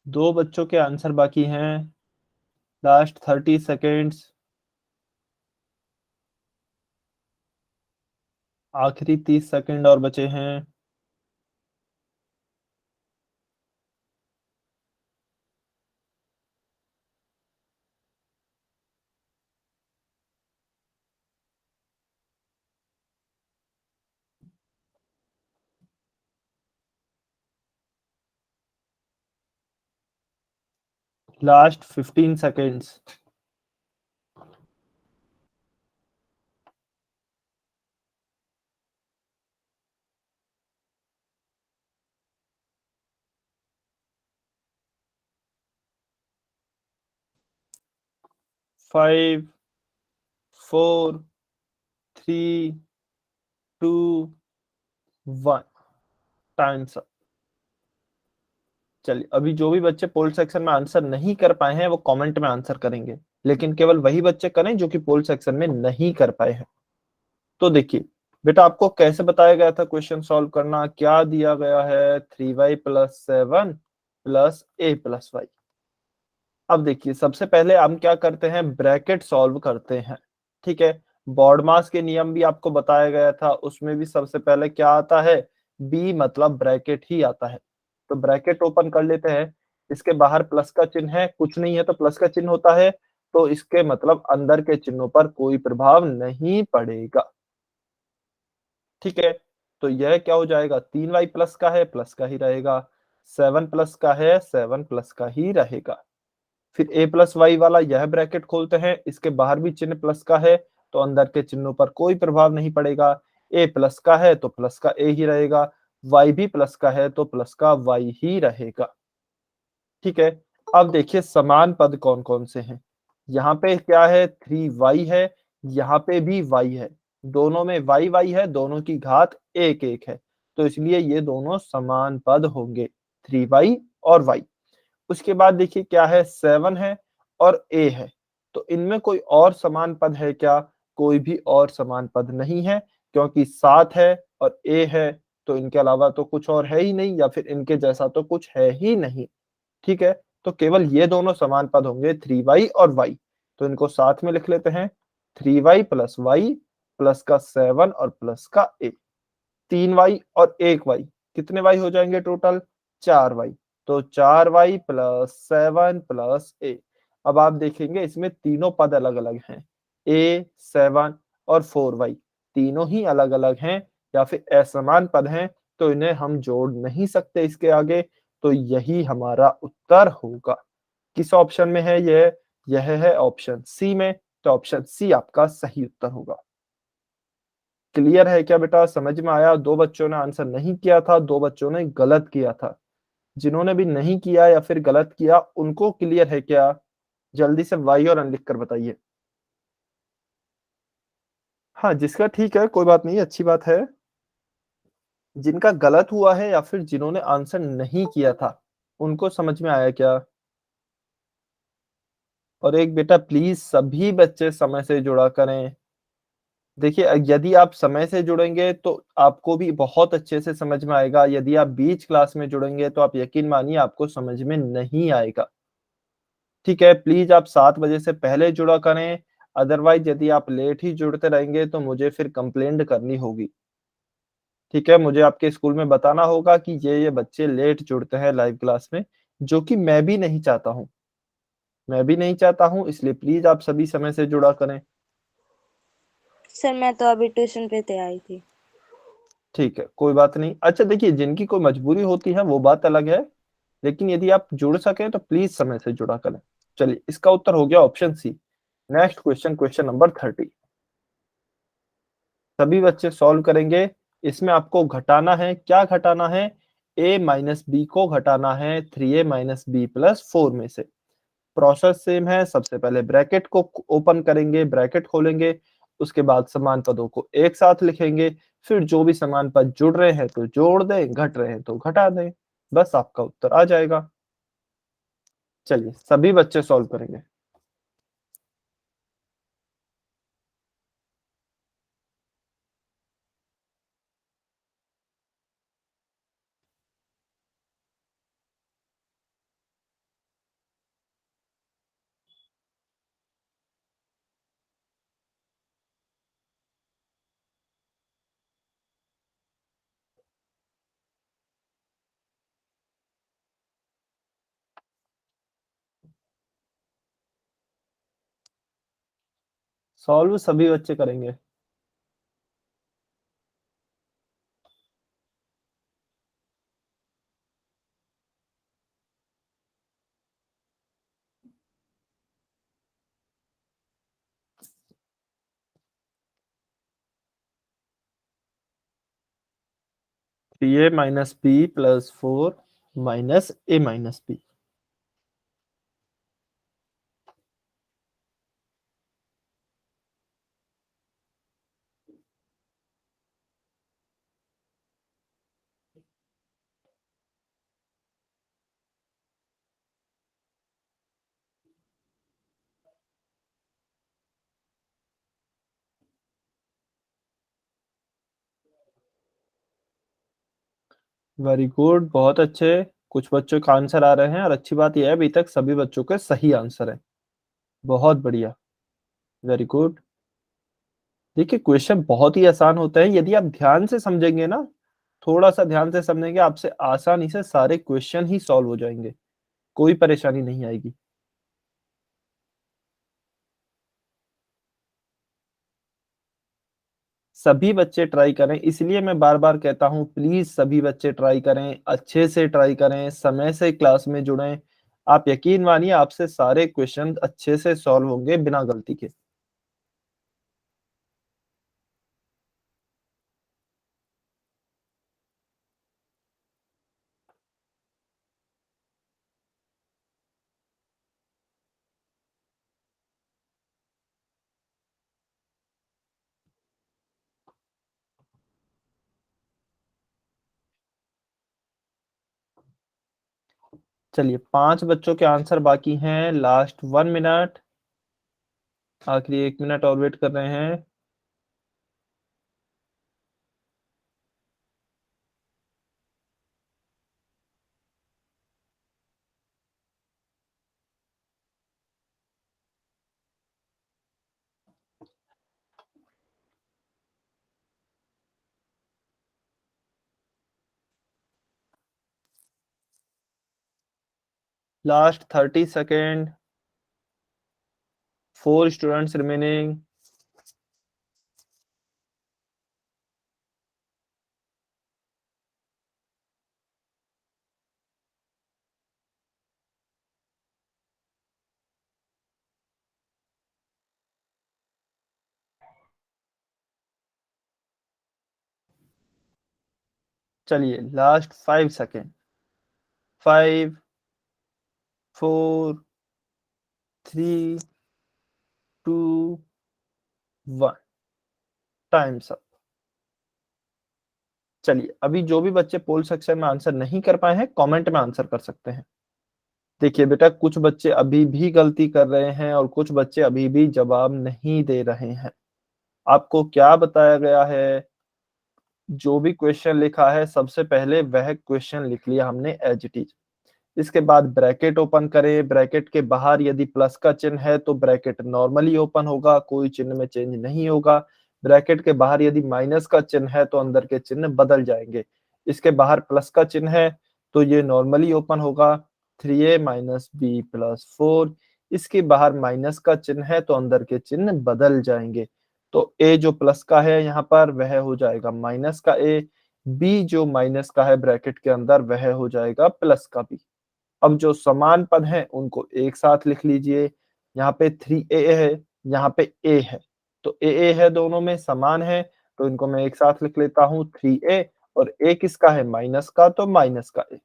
दो बच्चों के आंसर बाकी हैं, लास्ट 30 सेकेंड्स, आखिरी 30 सेकेंड और बचे हैं। Last 15 seconds. Five, 4, 3, 2, 1। Times up. चलिए, अभी जो भी बच्चे पोल सेक्शन में आंसर नहीं कर पाए हैं वो कमेंट में आंसर करेंगे, लेकिन केवल वही बच्चे करें जो कि पोल सेक्शन में नहीं कर पाए हैं। तो देखिए बेटा, आपको कैसे बताया गया था क्वेश्चन सॉल्व करना? क्या दिया गया है? 3y + 7 + a + y। अब देखिए, सबसे पहले हम क्या करते हैं, ब्रैकेट सॉल्व करते हैं। ठीक है, बॉडमास के नियम भी आपको बताया गया था, उसमें भी सबसे पहले क्या आता है, b मतलब ब्रैकेट ही आता है। तो ब्रैकेट ओपन कर लेते हैं, इसके बाहर प्लस का चिन्ह है, कुछ नहीं है तो प्लस का चिन्ह होता है, तो इसके मतलब अंदर के चिन्हों पर कोई प्रभाव नहीं पड़ेगा। ठीक है, तो यह क्या हो जाएगा, 3y प्लस का है, प्लस का ही रहेगा, 7 प्लस का है, 7 प्लस का ही रहेगा। फिर a+y वाला यह ब्रैकेट खोलते हैं, इसके बाहर भी चिन्ह प्लस का है, तो अंदर के चिन्हों पर कोई प्रभाव नहीं पड़ेगा। a प्लस का है तो प्लस का a ही रहेगा, y भी प्लस का है तो प्लस का y ही रहेगा। ठीक है, अब देखिए समान पद कौन कौन से हैं। यहाँ पे क्या है, 3y है, यहाँ पे भी y है, दोनों में y है, दोनों की घात 1 है, तो इसलिए ये दोनों समान पद होंगे, 3y और y। उसके बाद देखिए क्या है, 7 है और a है, तो इनमें कोई और समान पद है क्या? कोई भी और समान पद नहीं है, क्योंकि 7 है और a है, तो इनके अलावा तो कुछ और है ही नहीं, या फिर इनके जैसा तो कुछ है ही नहीं। ठीक है, तो केवल ये दोनों समान पद होंगे, 3y और y। तो इनको साथ में लिख लेते हैं, 3y + y प्लस का 7 और प्लस का a। 3y और 1y, कितने y हो जाएंगे टोटल? 4y। तो 4y + 7 + a। अब आप देखेंगे इसमें तीनों पद अलग अलग हैं, a, 7 और 4y तीनों ही अलग अलग हैं या फिर असमान पद हैं, तो इन्हें हम जोड़ नहीं सकते इसके आगे, तो यही हमारा उत्तर होगा। किस ऑप्शन में है यह है ऑप्शन सी में, तो ऑप्शन सी आपका सही उत्तर होगा। क्लियर है क्या बेटा, समझ में आया? दो बच्चों ने आंसर नहीं किया था, दो बच्चों ने गलत किया था। जिन्होंने भी नहीं किया या फिर गलत किया उनको क्लियर है क्या? जल्दी से वाई और अन लिख कर बताइए। हाँ, जिसका ठीक है कोई बात नहीं, अच्छी बात है। जिनका गलत हुआ है या फिर जिन्होंने आंसर नहीं किया था उनको समझ में आया क्या? और एक बेटा प्लीज सभी बच्चे समय से जुड़ा करें। देखिए, यदि आप समय से जुड़ेंगे तो आपको भी बहुत अच्छे से समझ में आएगा, यदि आप बीच क्लास में जुड़ेंगे तो आप यकीन मानिए आपको समझ में नहीं आएगा। ठीक है, प्लीज आप 7 बजे से पहले जुड़ा करें, अदरवाइज यदि आप लेट ही जुड़ते रहेंगे तो मुझे फिर कंप्लेंट करनी होगी। ठीक है, मुझे आपके स्कूल में बताना होगा कि ये बच्चे लेट जुड़ते हैं लाइव क्लास में, जो कि मैं भी नहीं चाहता हूँ। मैं भी नहीं चाहता हूँ, इसलिए प्लीज आप सभी समय से जुड़ा करें। सर मैं तो अभी ट्यूशन पे ते आई थी। ठीक है, कोई बात नहीं। अच्छा देखिए, जिनकी कोई मजबूरी होती है वो बात अलग है, लेकिन यदि आप जुड़ सके तो प्लीज समय से जुड़ा करें। चलिए, इसका उत्तर हो गया option C. Next question, question number 30। सभी बच्चे सॉल्व करेंगे। इसमें आपको घटाना है, क्या घटाना है? a - b को घटाना है 3a - b + 4 में से। प्रोसेस सेम है, सबसे पहले ब्रैकेट को ओपन करेंगे, ब्रैकेट खोलेंगे, उसके बाद समान पदों को एक साथ लिखेंगे, फिर जो भी समान पद जुड़ रहे हैं तो जोड़ दें, घट रहे हैं तो घटा दें, बस आपका उत्तर आ जाएगा। चलिए, सभी बच्चे सॉल्व करेंगे। सॉल्व सभी बच्चे करेंगे। 3a minus B plus 4 minus a minus B. Very good, बहुत अच्छे। कुछ बच्चों का आंसर आ रहे हैं और अच्छी बात यह है अभी तक सभी बच्चों के सही आंसर है। बहुत बढ़िया, वेरी गुड। देखिए क्वेश्चन बहुत ही आसान होता है यदि आप ध्यान से समझेंगे ना, थोड़ा सा ध्यान से समझेंगे, आपसे आसानी से सारे क्वेश्चन ही सॉल्व हो जाएंगे, कोई परेशानी नहीं आएगी। सभी बच्चे ट्राई करें, इसलिए मैं बार बार कहता हूं प्लीज सभी बच्चे ट्राई करें, अच्छे से ट्राई करें, समय से क्लास में जुड़ें। आप यकीन मानिए आपसे सारे क्वेश्चन अच्छे से सॉल्व होंगे बिना गलती के। चलिए 5 बच्चों के आंसर बाकी हैं, लास्ट 1 मिनट, आखिरी 1 मिनट और वेट कर रहे हैं। Last 30 second, 4 students remaining. चलिए लास्ट 5 सेकेंड, 5 4 3 2 1, टाइम्स अप। चलिए अभी जो भी बच्चे पोल सेक्शन में आंसर नहीं कर पाए हैं कमेंट में आंसर कर सकते हैं। देखिए बेटा कुछ बच्चे अभी भी गलती कर रहे हैं और कुछ बच्चे अभी भी जवाब नहीं दे रहे हैं। आपको क्या बताया गया है, जो भी क्वेश्चन लिखा है सबसे पहले वह क्वेश्चन लिख लिया हमने एज इट इज। इसके बाद ब्रैकेट ओपन करें, ब्रैकेट के बाहर यदि प्लस का चिन्ह है तो ब्रैकेट नॉर्मली ओपन होगा, कोई चिन्ह में चेंज नहीं होगा। ब्रैकेट के बाहर यदि माइनस का चिन्ह है तो अंदर के चिन्ह बदल जाएंगे। इसके बाहर प्लस का चिन्ह है तो ये नॉर्मली ओपन होगा, 3a माइनस बी प्लस 4। इसके बाहर माइनस का चिन्ह है तो अंदर के चिन्ह बदल जाएंगे। तो a जो प्लस का है यहाँ पर वह हो जाएगा माइनस का a, b जो माइनस का है ब्रैकेट के अंदर वह हो जाएगा प्लस का b। अब जो समान पद हैं उनको एक साथ लिख लीजिए। यहाँ पे 3a है, यहाँ पे a है, तो a है, दोनों में समान है, तो इनको मैं एक साथ लिख लेता हूँ 3a, और a किसका है माइनस का, तो माइनस का a।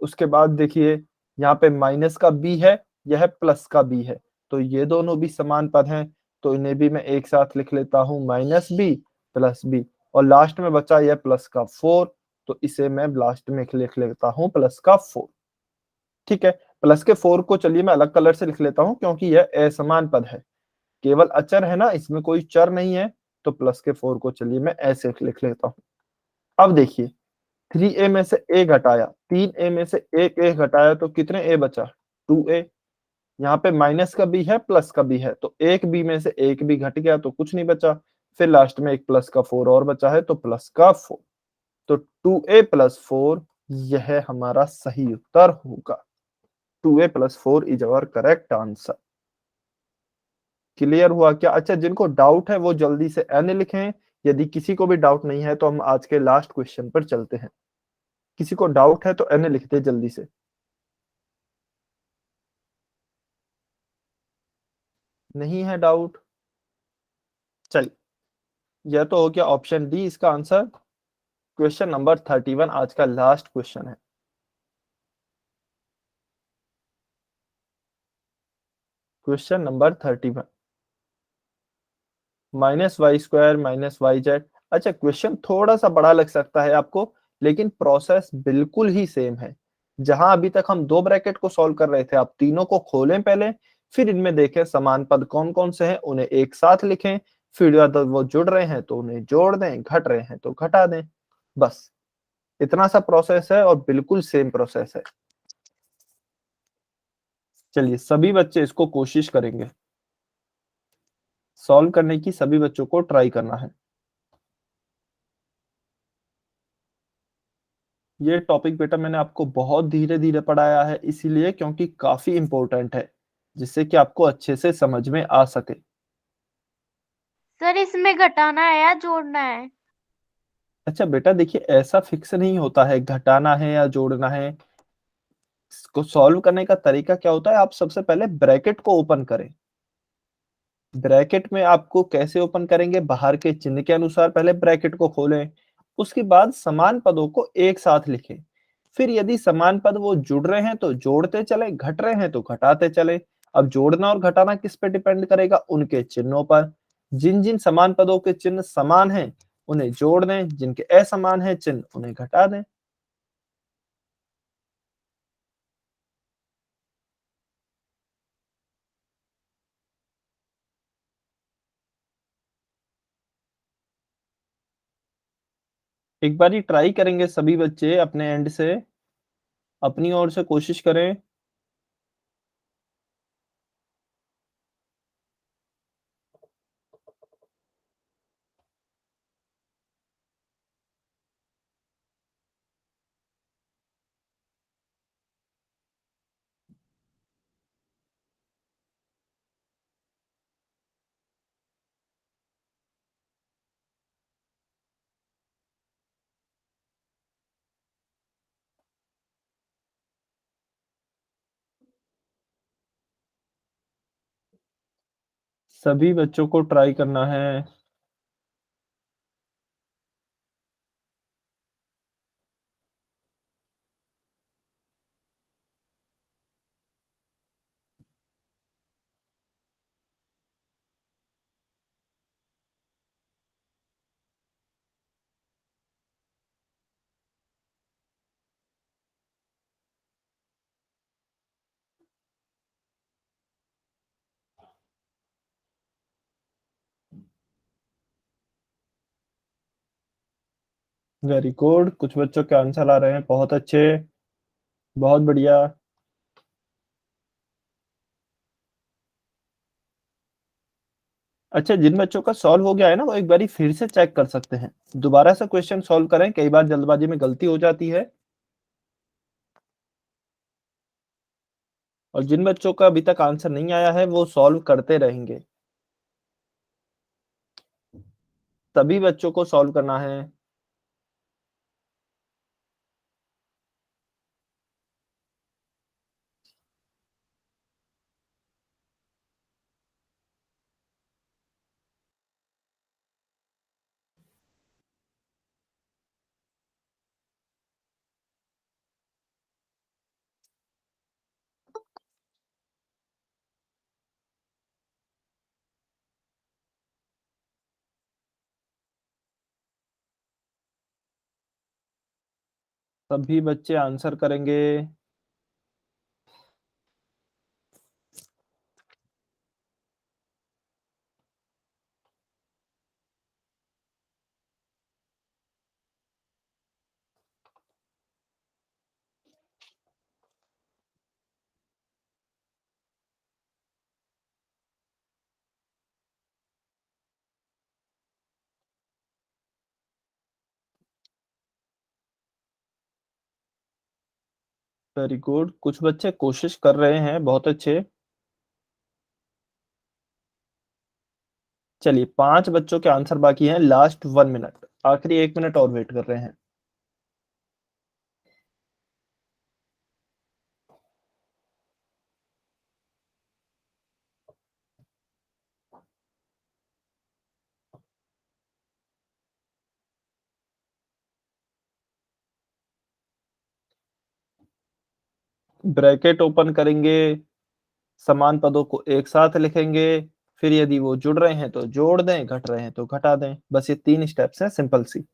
उसके बाद देखिए यहाँ पे माइनस का b है, यह प्लस का b है, तो ये दोनों भी समान पद हैं, तो इन्हें भी मैं एक साथ लिख लेता हूँ माइनस b प्लस b। और लास्ट में बचा यह प्लस का 4, तो इसे मैं लास्ट में लिख लेता हूँ प्लस का 4। ठीक है, प्लस के 4 को चलिए मैं अलग कलर से लिख लेता हूं क्योंकि यह असमान पद है, केवल अचर है ना, इसमें कोई चर नहीं है, तो प्लस के 4 को चलिए मैं ऐसे लिख लेता हूं। अब देखिए 3a में से a घटाया, 3a में से एक a घटाया तो कितने a बचा, 2a। यहाँ पे माइनस का b है प्लस का b है, तो एक b में से एक b घट गया तो कुछ नहीं बचा, फिर लास्ट में एक प्लस का 4 और बचा है तो प्लस का 4, तो 2a प्लस 4 यह हमारा सही उत्तर होगा। 2a plus 4 is our correct answer. Clear हुआ क्या? अच्छा जिनको डाउट है वो जल्दी से एन लिखें, यदि किसी को भी डाउट नहीं है तो हम आज के लास्ट क्वेश्चन पर चलते हैं। किसी को डाउट है तो एन लिख दे जल्दी से। नहीं है डाउट, चलिए यह तो हो गया ऑप्शन डी इसका आंसर। क्वेश्चन नंबर 31 आज का लास्ट क्वेश्चन है। Question number 31, -y² -yz। अच्छा, क्वेश्चन थोड़ा सा बड़ा लग सकता है आपको, लेकिन प्रोसेस बिल्कुल ही सेम है। जहां अभी तक हम 2 ब्रैकेट को सॉल्व कर रहे थे, आप तीनों को खोलें पहले, फिर इनमें देखें समान पद कौन-कौन से हैं, उन्हें एक साथ लिखें, फिर या तो वो जुड़ रहे हैं तो उन्हें जोड़ दें, घट रहे हैं तो घटा दें। बस इतना सा प्रोसेस है और बिल्कुल सेम प्रोसेस है। चलिए, सभी बच्चे इसको कोशिश करेंगे। सॉल्व करने की सभी बच्चों को ट्राई करना है। ये टॉपिक बेटा मैंने आपको बहुत धीरे-धीरे पढ़ाया है, इसीलिए क्योंकि काफ़ी इम्पोर्टेंट है, जिससे कि आपको अच्छे से समझ में आ सके। सर इसमें घटाना है या जोड़ना है? अच्छा बेटा देखिए, ऐसा फिक्स नहीं होता है घटाना है या जोड़ना है। इसको सॉल्व करने का तरीका क्या होता है, आप सबसे पहले ब्रैकेट को ओपन करें। ब्रैकेट में आपको कैसे ओपन करेंगे, बाहर के चिन्ह के अनुसार पहले ब्रैकेट को खोलें, उसके बाद समान पदों को एक साथ लिखें। फिर यदि समान पद वो जुड़ रहे हैं तो जोड़ते चले, घट रहे हैं तो घटाते चले। अब जोड़ना और घटाना किस पे डिपेंड करेगा, उनके चिन्हों पर। जिन जिन समान पदों के चिन्ह समान हैं उन्हें जोड़ दें, जिनके असमान हैं चिन्ह उन्हें घटा दें। एक बार ट्राई करेंगे सभी बच्चे अपने एंड से, अपनी ओर से कोशिश करें। सभी बच्चों को ट्राई करना है। वेरी गुड, कुछ बच्चों के आंसर आ रहे हैं, बहुत अच्छे, बहुत बढ़िया। अच्छा, जिन बच्चों का सॉल्व हो गया है ना, वो एक बारी फिर से चेक कर सकते हैं। दोबारा से क्वेश्चन सॉल्व करें, कई बार जल्दबाजी में गलती हो जाती है। और जिन बच्चों का अभी तक आंसर नहीं आया है वो सॉल्व करते रहेंगे। सभी बच्चों को सॉल्व करना है। सभी बच्चे आंसर करेंगे। वेरी गुड, कुछ बच्चे कोशिश कर रहे हैं, बहुत अच्छे। चलिए, 5 बच्चों के आंसर बाकी हैं, लास्ट 1 मिनट, आखिरी 1 मिनट और वेट कर रहे हैं। ब्रैकेट ओपन करेंगे, समान पदों को एक साथ लिखेंगे, फिर यदि वो जुड़ रहे हैं तो जोड़ दें, घट रहे हैं तो घटा दें। बस ये 3 स्टेप्स हैं, सिंपल सी।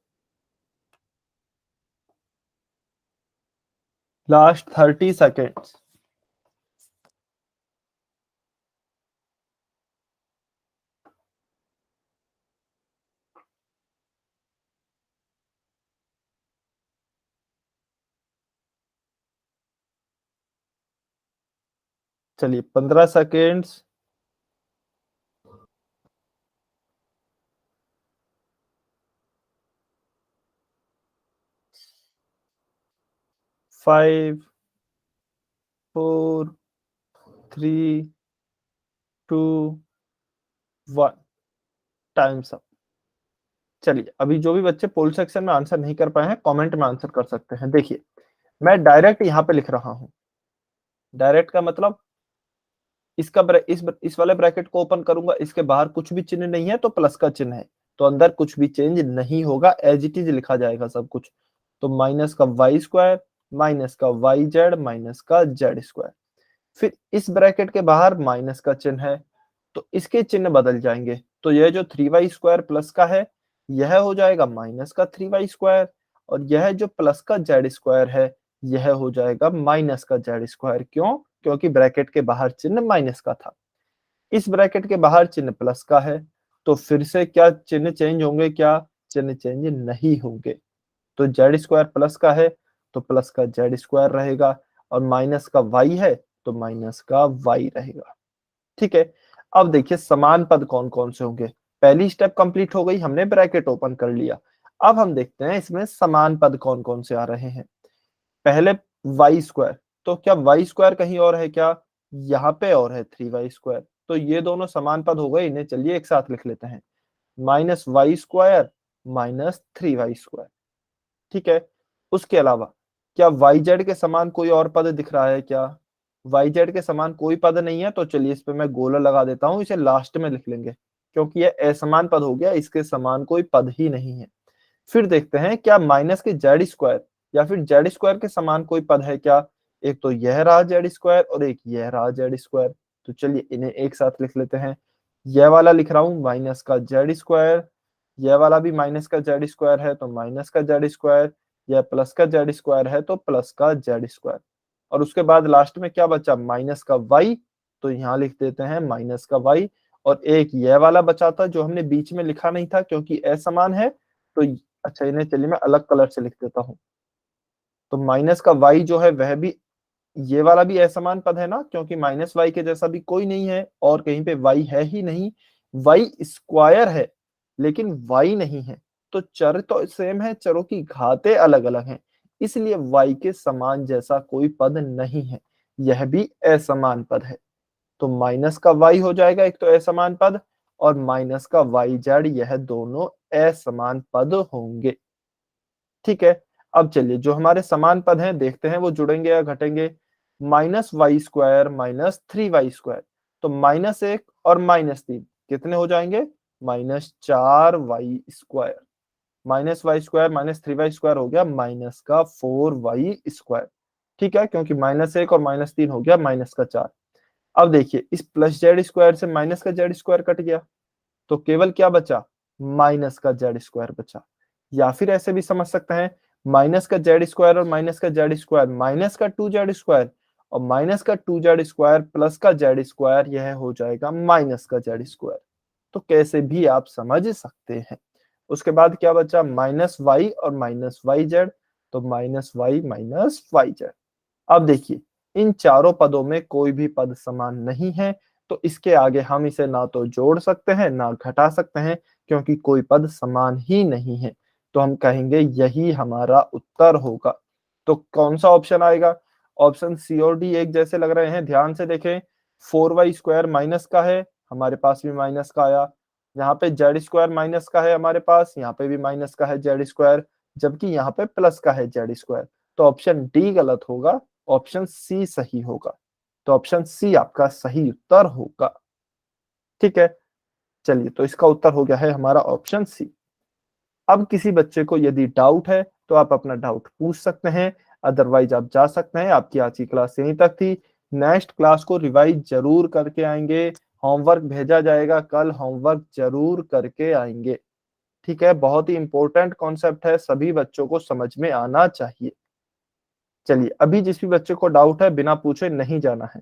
Last 30 seconds. चलिए 15 सेकेंड्स। 5 4 3 2 1 times up. चलिए अभी जो भी बच्चे पोल सेक्शन में आंसर नहीं कर पाए हैं, कमेंट में आंसर कर सकते हैं। देखिए मैं डायरेक्ट यहाँ पे लिख रहा हूं। डायरेक्ट का मतलब इसका इस वाले ब्रैकेट को ओपन करूंगा, इसके बाहर कुछ भी चिन्ह नहीं है तो प्लस का चिन्ह है, तो अंदर कुछ भी चेंज नहीं होगा, एज इट इज लिखा जाएगा सब कुछ। तो माइनस का वाई स्क्वायर, माइनस का वाई जेड, माइनस का जेड स्क्वायर। फिर इस ब्रैकेट के बाहर माइनस का चिन्ह है, तो इसके चिन्ह बदल जाएंगे। तो यह जो 3y स्क्वायर प्लस का है, यह हो जाएगा माइनस का 3y स्क्वायर, और यह जो प्लस का जेड स्क्वायर है, यह हो जाएगा माइनस का जेड स्क्वायर। क्यों? क्योंकि ब्रैकेट के बाहर चिन्ह माइनस का था, इस ब्रैकेट के बाहर चिन्ह प्लस का है, तो फिर से क्या चिन्ह चेंज होंगे? क्या चिन्ह चेंज नहीं होंगे। तो जेड स्क्वायर प्लस का है तो प्लस का जेड स्क्वायर रहेगा, और माइनस का वाई है तो माइनस का वाई रहेगा। ठीक है, अब देखिए समान पद कौन कौन से होंगे। पहली स्टेप कंप्लीट हो गई, हमने ब्रैकेट ओपन कर लिया। अब हम देखते हैं इसमें समान पद कौन कौन से आ रहे हैं। पहले वाई स्क्वायर, तो क्या वाई स्क्वायर कहीं और है क्या? यहाँ पे और है 3y स्क्वायर, तो ये दोनों समान पद हो गए, इन्हें चलिए एक साथ लिख लेते हैं, minus Y square minus 3y square. ठीक है, उसके अलावा क्या वाई जेड के समान कोई और पद दिख रहा है क्या? वाई जेड के समान कोई पद नहीं है, तो चलिए इस पे मैं गोला लगा देता हूं, इसे लास्ट में लिख लेंगे, क्योंकि यह असमान पद हो गया, इसके समान कोई पद ही नहीं है। फिर देखते हैं क्या माइनस के जेड स्क्वायर या फिर जेड स्क्वायर के समान कोई पद है क्या? एक तो यह रहा जेड स्क्वायर और एक यह रहा जेड स्क्वायर, तो चलिए इन्हें एक साथ लिख लेते हैं। यह वाला लिख रहा हूं माइनस का जेड स्क्वायर, यह वाला भी माइनस का जेड स्क्वायर है तो माइनस का जेड स्क्वायर, यह प्लस का जेड स्क्वायर है तो प्लस का जेड स्क्वायर, और उसके बाद लास्ट में क्या बचा? माइनस का वाई, तो यहाँ लिख देते हैं माइनस का वाई, और एक यह वाला बचा था जो हमने बीच में लिखा नहीं था क्योंकि असमान है, तो अच्छा इन्हें चलिए मैं अलग कलर से लिख देता हूँ। तो माइनस का वाई जो है वह भी, ये वाला भी असमान पद है ना, क्योंकि माइनस वाई के जैसा भी कोई नहीं है और कहीं पे वाई है ही नहीं, वाई स्क्वायर है लेकिन वाई नहीं है, तो चर तो सेम है, चरों की घातें अलग अलग हैं, इसलिए वाई के समान जैसा कोई पद नहीं है, यह भी असमान पद है। तो माइनस का वाई हो जाएगा एक तो असमान पद, और माइनस का वाई जेड, यह दोनों असमान पद होंगे। ठीक है, अब चलिए जो हमारे समान पद हैं देखते हैं वो जुड़ेंगे या घटेंगे। Minus Y square minus 3y square, तो माइनस 1 और माइनस 3 कितने हो जाएंगे? Minus 4y square, minus Y square minus 3y square हो गया माइनस का 4y स्क्वायर। ठीक है, क्योंकि माइनस 1 और माइनस 3 हो गया माइनस का 4। अब देखिए इस प्लस जेड स्क्वायर से माइनस का जेड स्क्वायर कट गया, तो केवल क्या बचा? माइनस का जेड स्क्वायर बचा। या फिर ऐसे भी समझ सकते हैं, माइनस का जेड स्क्वायर और माइनस का जेड स्क्वायर, माइनस का 2z स्क्वायर और माइनस का 2z स्क्वायर प्लस का जेड स्क्वायर, यह हो जाएगा माइनस का जेड स्क्वायर। तो कैसे भी आप समझ सकते हैं। उसके बाद क्या बचा? माइनस वाई और माइनस वाई जेड, तो minus Y minus Y Z. अब देखिए इन चारों पदों में कोई भी पद समान नहीं है, तो इसके आगे हम इसे ना तो जोड़ सकते हैं ना घटा सकते हैं, क्योंकि कोई पद समान ही नहीं है, तो हम कहेंगे यही हमारा उत्तर होगा। तो कौन सा ऑप्शन आएगा? ऑप्शन सी और डी एक जैसे लग रहे हैं, ध्यान से देखें। 4y स्क्वायर माइनस का है, हमारे पास भी माइनस का आया, यहाँ पे जेड स्क्वायर माइनस का है हमारे पास, यहाँ पे भी माइनस का है जेड स्क्वायर, जबकि यहाँ पे प्लस का है जेड स्क्वायर, तो ऑप्शन डी गलत होगा, ऑप्शन सी सही होगा। तो ऑप्शन सी आपका सही उत्तर होगा। ठीक है, चलिए तो इसका उत्तर हो गया है हमारा ऑप्शन सी। अब किसी बच्चे को यदि डाउट है तो आप अपना डाउट पूछ सकते हैं, अदरवाइज आप जा सकते हैं। आपकी आज की क्लास यहीं तक थी। नेक्स्ट क्लास को रिवाइज जरूर करके आएंगे, होमवर्क भेजा जाएगा कल, होमवर्क जरूर करके आएंगे, ठीक है। बहुत ही इंपॉर्टेंट कॉन्सेप्ट है, सभी बच्चों को समझ में आना चाहिए। चलिए, अभी जिस भी बच्चे को डाउट है बिना पूछे नहीं जाना है।